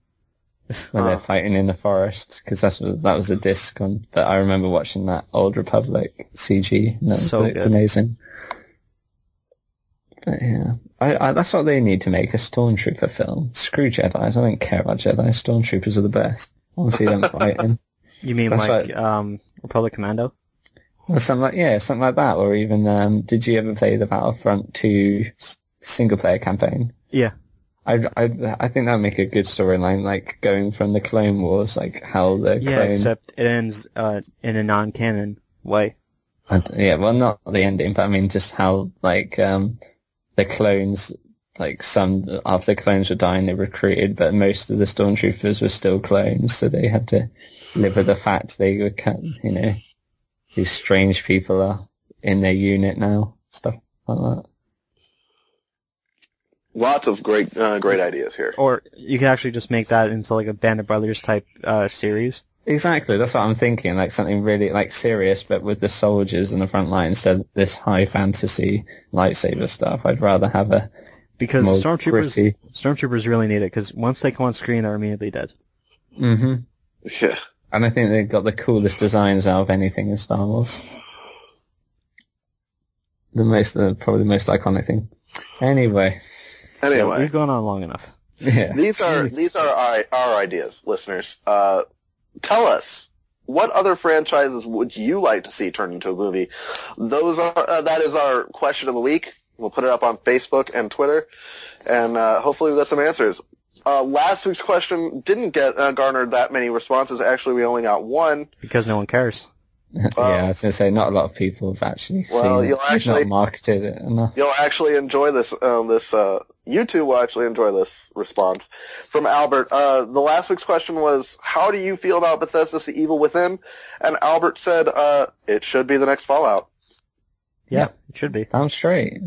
when they're fighting in the forest, because that was the disc one. But I remember watching that Old Republic CG. And that So looked good. amazing. But yeah, I that's what they need to make a Stormtrooper film. Screw Jedi's. I don't care about Jedi. Stormtroopers are the best. I want to see them fighting. You mean That's like Republic Commando? Or something like that. Or even, did you ever play the Battlefront 2 single player campaign? Yeah. I think that would make a good storyline, like going from the Clone Wars, like how the Yeah, except it ends in a non-canon way. well, not the ending, but I mean just how like the clones, like some after the clones were dying, they recruited, but most of the stormtroopers were still clones, so they had to live with the fact they were, these strange people are in their unit now, stuff like that. Lots of great ideas here. Or you could actually just make that into like a Band of Brothers type series. Exactly, that's what I'm thinking, like something really like serious, but with the soldiers in the front line instead of this high fantasy lightsaber stuff. I'd rather have a Because more stormtroopers really need it, because once they come on screen, they're immediately dead. Mm-hmm. Yeah. And I think they've got the coolest designs out of anything in Star Wars. Probably the most iconic thing. Anyway. Yeah, we've gone on long enough. Yeah. These are our ideas, listeners. Tell us, what other franchises would you like to see turned into a movie? That is our question of the week. We'll put it up on Facebook and Twitter, and hopefully we'll get some answers. Last week's question didn't get garnered that many responses. Actually, we only got one. Because no one cares. Yeah, I was going to say, not a lot of people have actually seen it. They've not marketed it enough. You'll actually enjoy this. You two will actually enjoy this response from Albert. The last week's question was, how do you feel about Bethesda's The Evil Within? And Albert said, it should be the next Fallout. Yeah, it should be. I'm straight.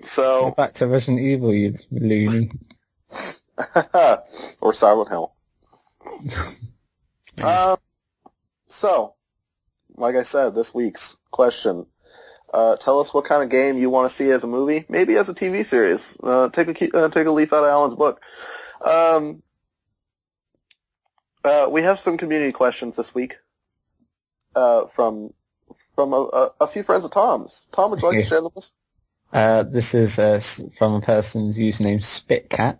So Go back to Resident Evil, you loony. or Silent Hill. So, like I said, this week's question. Tell us what kind of game you want to see as a movie, maybe as a TV series. Take a leaf out of Alan's book. We have some community questions this week from a few friends of Tom's. Tom, would you like to share them with us? This is from a person's username Spitcat,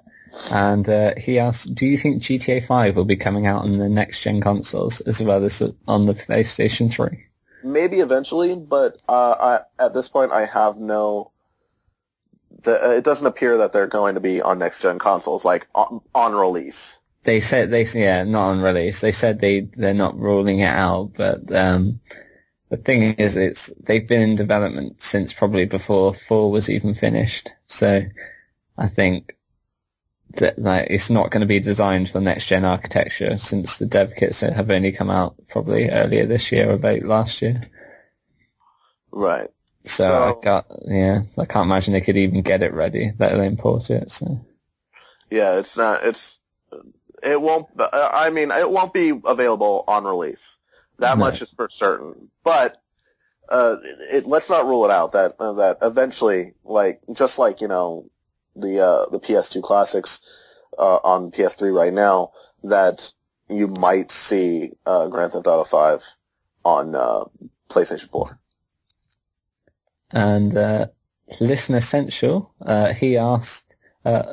and he asked, do you think GTA 5 will be coming out on the next-gen consoles as well as on the PlayStation 3? Maybe eventually, but at this point I have no... it doesn't appear that they're going to be on next-gen consoles, like on release. They said, not on release. They said they're not ruling it out, but the thing is, they've been in development since probably before 4 was even finished. So I think that it's not going to be designed for next-gen architecture since the dev kits have only come out probably earlier this year or late last year. Right. So I can't imagine they could even get it ready, let alone port it. So yeah, it won't be available on release. That much is for certain. But let's not rule it out that eventually, just like the PS2 classics on PS3 right now, that you might see Grand Theft Auto 5 on PlayStation 4. And Listener Essential, he asked,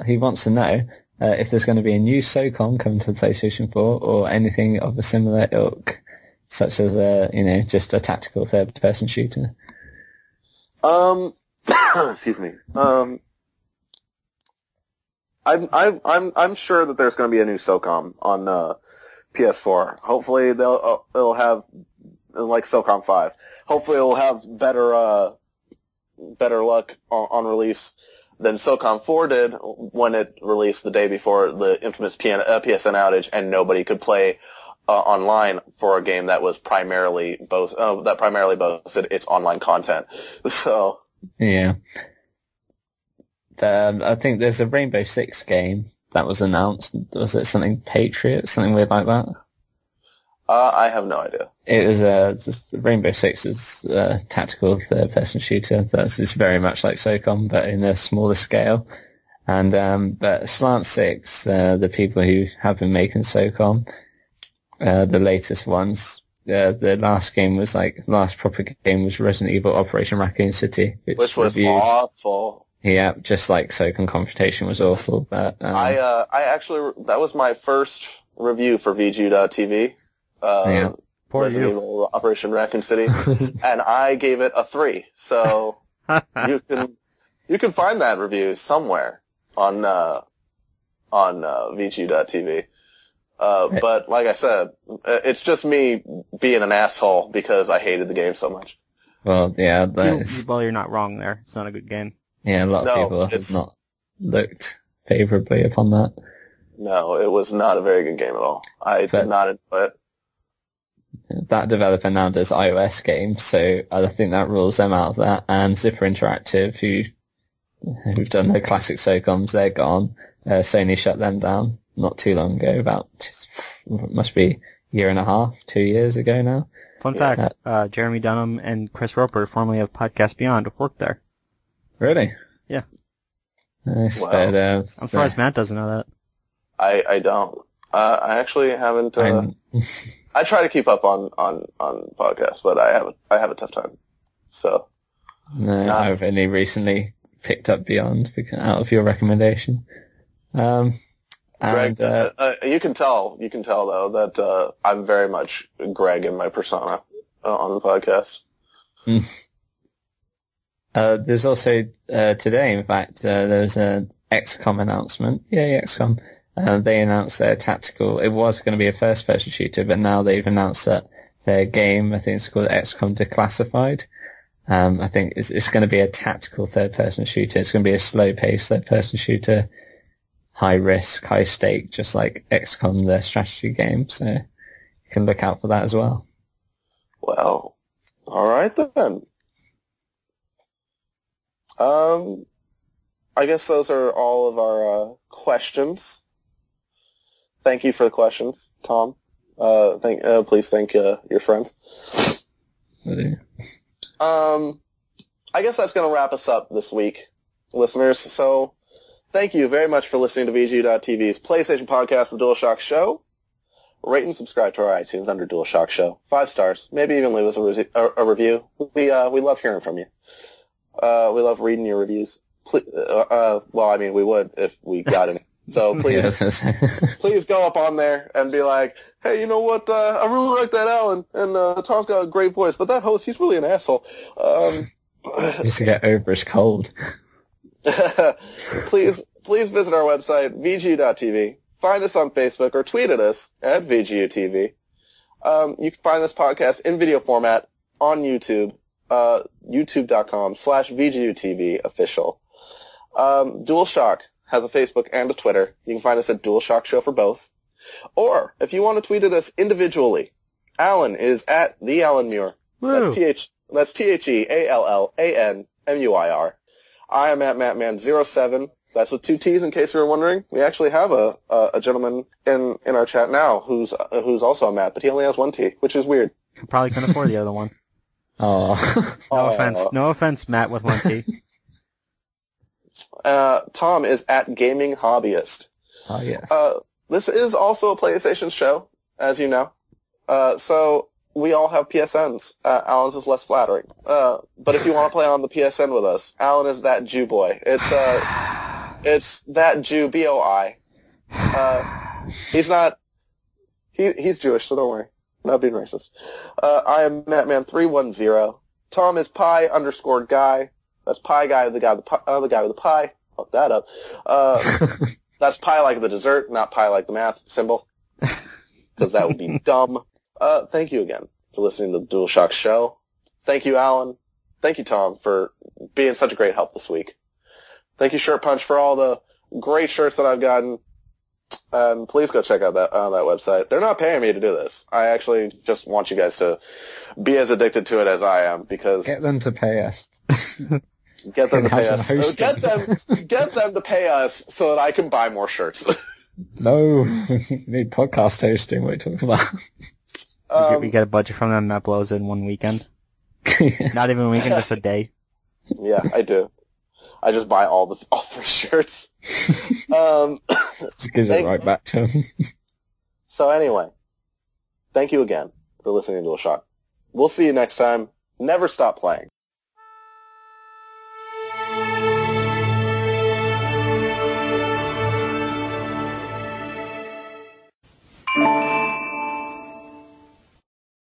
he wants to know if there's going to be a new SOCOM coming to the PlayStation 4 or anything of a similar ilk, such as just a tactical third-person shooter. Excuse me. I'm sure that there's going to be a new SOCOM on PS4. Hopefully it'll have like SOCOM 5. Hopefully it'll have better luck on release than SOCOM 4 did when it released the day before the infamous PSN outage, and nobody could play online for a game that was primarily boasted its online content. So yeah, I think there's a Rainbow Six game that was announced. Was it something Patriot, something weird like that? I have no idea. It was Rainbow Six is a tactical third-person shooter. It's very much like SOCOM, but in a smaller scale. And but Slant 6, the people who have been making SOCOM, the latest ones, the last proper game was Resident Evil Operation Raccoon City, which was awful. Yeah, just like SOCOM Confrontation was awful. But I actually, that was my first review for VGU.TV. Resident Evil Operation Raccoon City, and I gave it a 3. So you can find that review somewhere on VGU.TV. But like I said, it's just me being an asshole because I hated the game so much. Well, yeah, you're not wrong there. It's not a good game. Yeah, a lot of people have not looked favorably upon that. No, it was not a very good game at all. I did not enjoy it. That developer now does iOS games, so I think that rules them out of that. And Zipper Interactive, who've done the classic SOCOMs, they're gone. Sony shut them down not too long ago, must be a year and a half, 2 years ago now. Fun fact, Jeremy Dunham and Chris Roper, formerly of Podcast Beyond, worked there. Really? Yeah. Nice. Wow. But, I'm surprised Matt doesn't know that. I don't. I actually haven't. I try to keep up on podcasts, but I have a tough time. So. No, I've only recently picked up Beyond out of your recommendation. Greg, you can tell though that I'm very much Greg in my persona on the podcast. There's also today, in fact, there was an XCOM announcement. Yay, XCOM. They announced their tactical. It was going to be a first-person shooter, but now they've announced that their game, I think it's called XCOM Declassified. I think it's going to be a tactical third-person shooter. It's going to be a slow-paced third-person shooter, high risk, high stake, just like XCOM, their strategy game. So you can look out for that as well. Well, all right then. I guess those are all of our questions. Thank you for the questions, Tom. Please thank your friends. I guess that's going to wrap us up this week, listeners. So thank you very much for listening to VGU.TV's PlayStation Podcast, The DualShock Show. Rate and subscribe to our iTunes under DualShock Show. 5 stars. Maybe even leave us a review. We love hearing from you. We love reading your reviews. Please, we would if we got any. So please go up on there and be like, hey, you know what? I really like that Allan, and Tom's got a great voice, but that host, he's really an asshole. Just to get over his cold. Please visit our website, VGU.TV. Find us on Facebook or tweet at us at VGU.TV. You can find this podcast in video format on YouTube, youtube.com/VGU.TV official. DualShock has a Facebook and a Twitter. You can find us at DualShock Show for both. Or, if you want to tweet at us individually, Allan is at the Allan Muir. Woo. That's TheAllanMuir. I am at MattMan07. That's with 2 T's in case you were wondering. We actually have a gentleman in our chat now who's also a Matt, but he only has 1 T, which is weird. Probably couldn't afford the other one. Oh. No offense, Matt with 1 T. Tom is at Gaming Hobbyist. Oh, yes. This is also a PlayStation show, as you know. So we all have PSNs. Alan's is less flattering. But if you want to play on the PSN with us, Alan is that Jew boy. It's that Jew, BOI. He's not. He's Jewish, so don't worry. I'm not being racist. I am Mattman310. Tom is pie_guy. That's pie guy, the guy with the pie. Fuck that up. That's pie like the dessert, not pie like the math symbol. Because that would be dumb. Thank you again for listening to the DualShock show. Thank you, Alan. Thank you, Tom, for being such a great help this week. Thank you, Shirt Punch, for all the great shirts that I've gotten. And please go check out that website. They're not paying me to do this. I actually just want you guys to be as addicted to it as I am, because Get them to pay us. Get them to pay us. Get them to pay us so that I can buy more shirts. No, we need podcast hosting. What are you talking about? We get a budget from them that blows in one weekend. Not even a weekend, just a day. Yeah, I do. I just buy all 3 shirts. Just gives it right back to him. So anyway, thank you again for listening to DualShock. We'll see you next time. Never stop playing.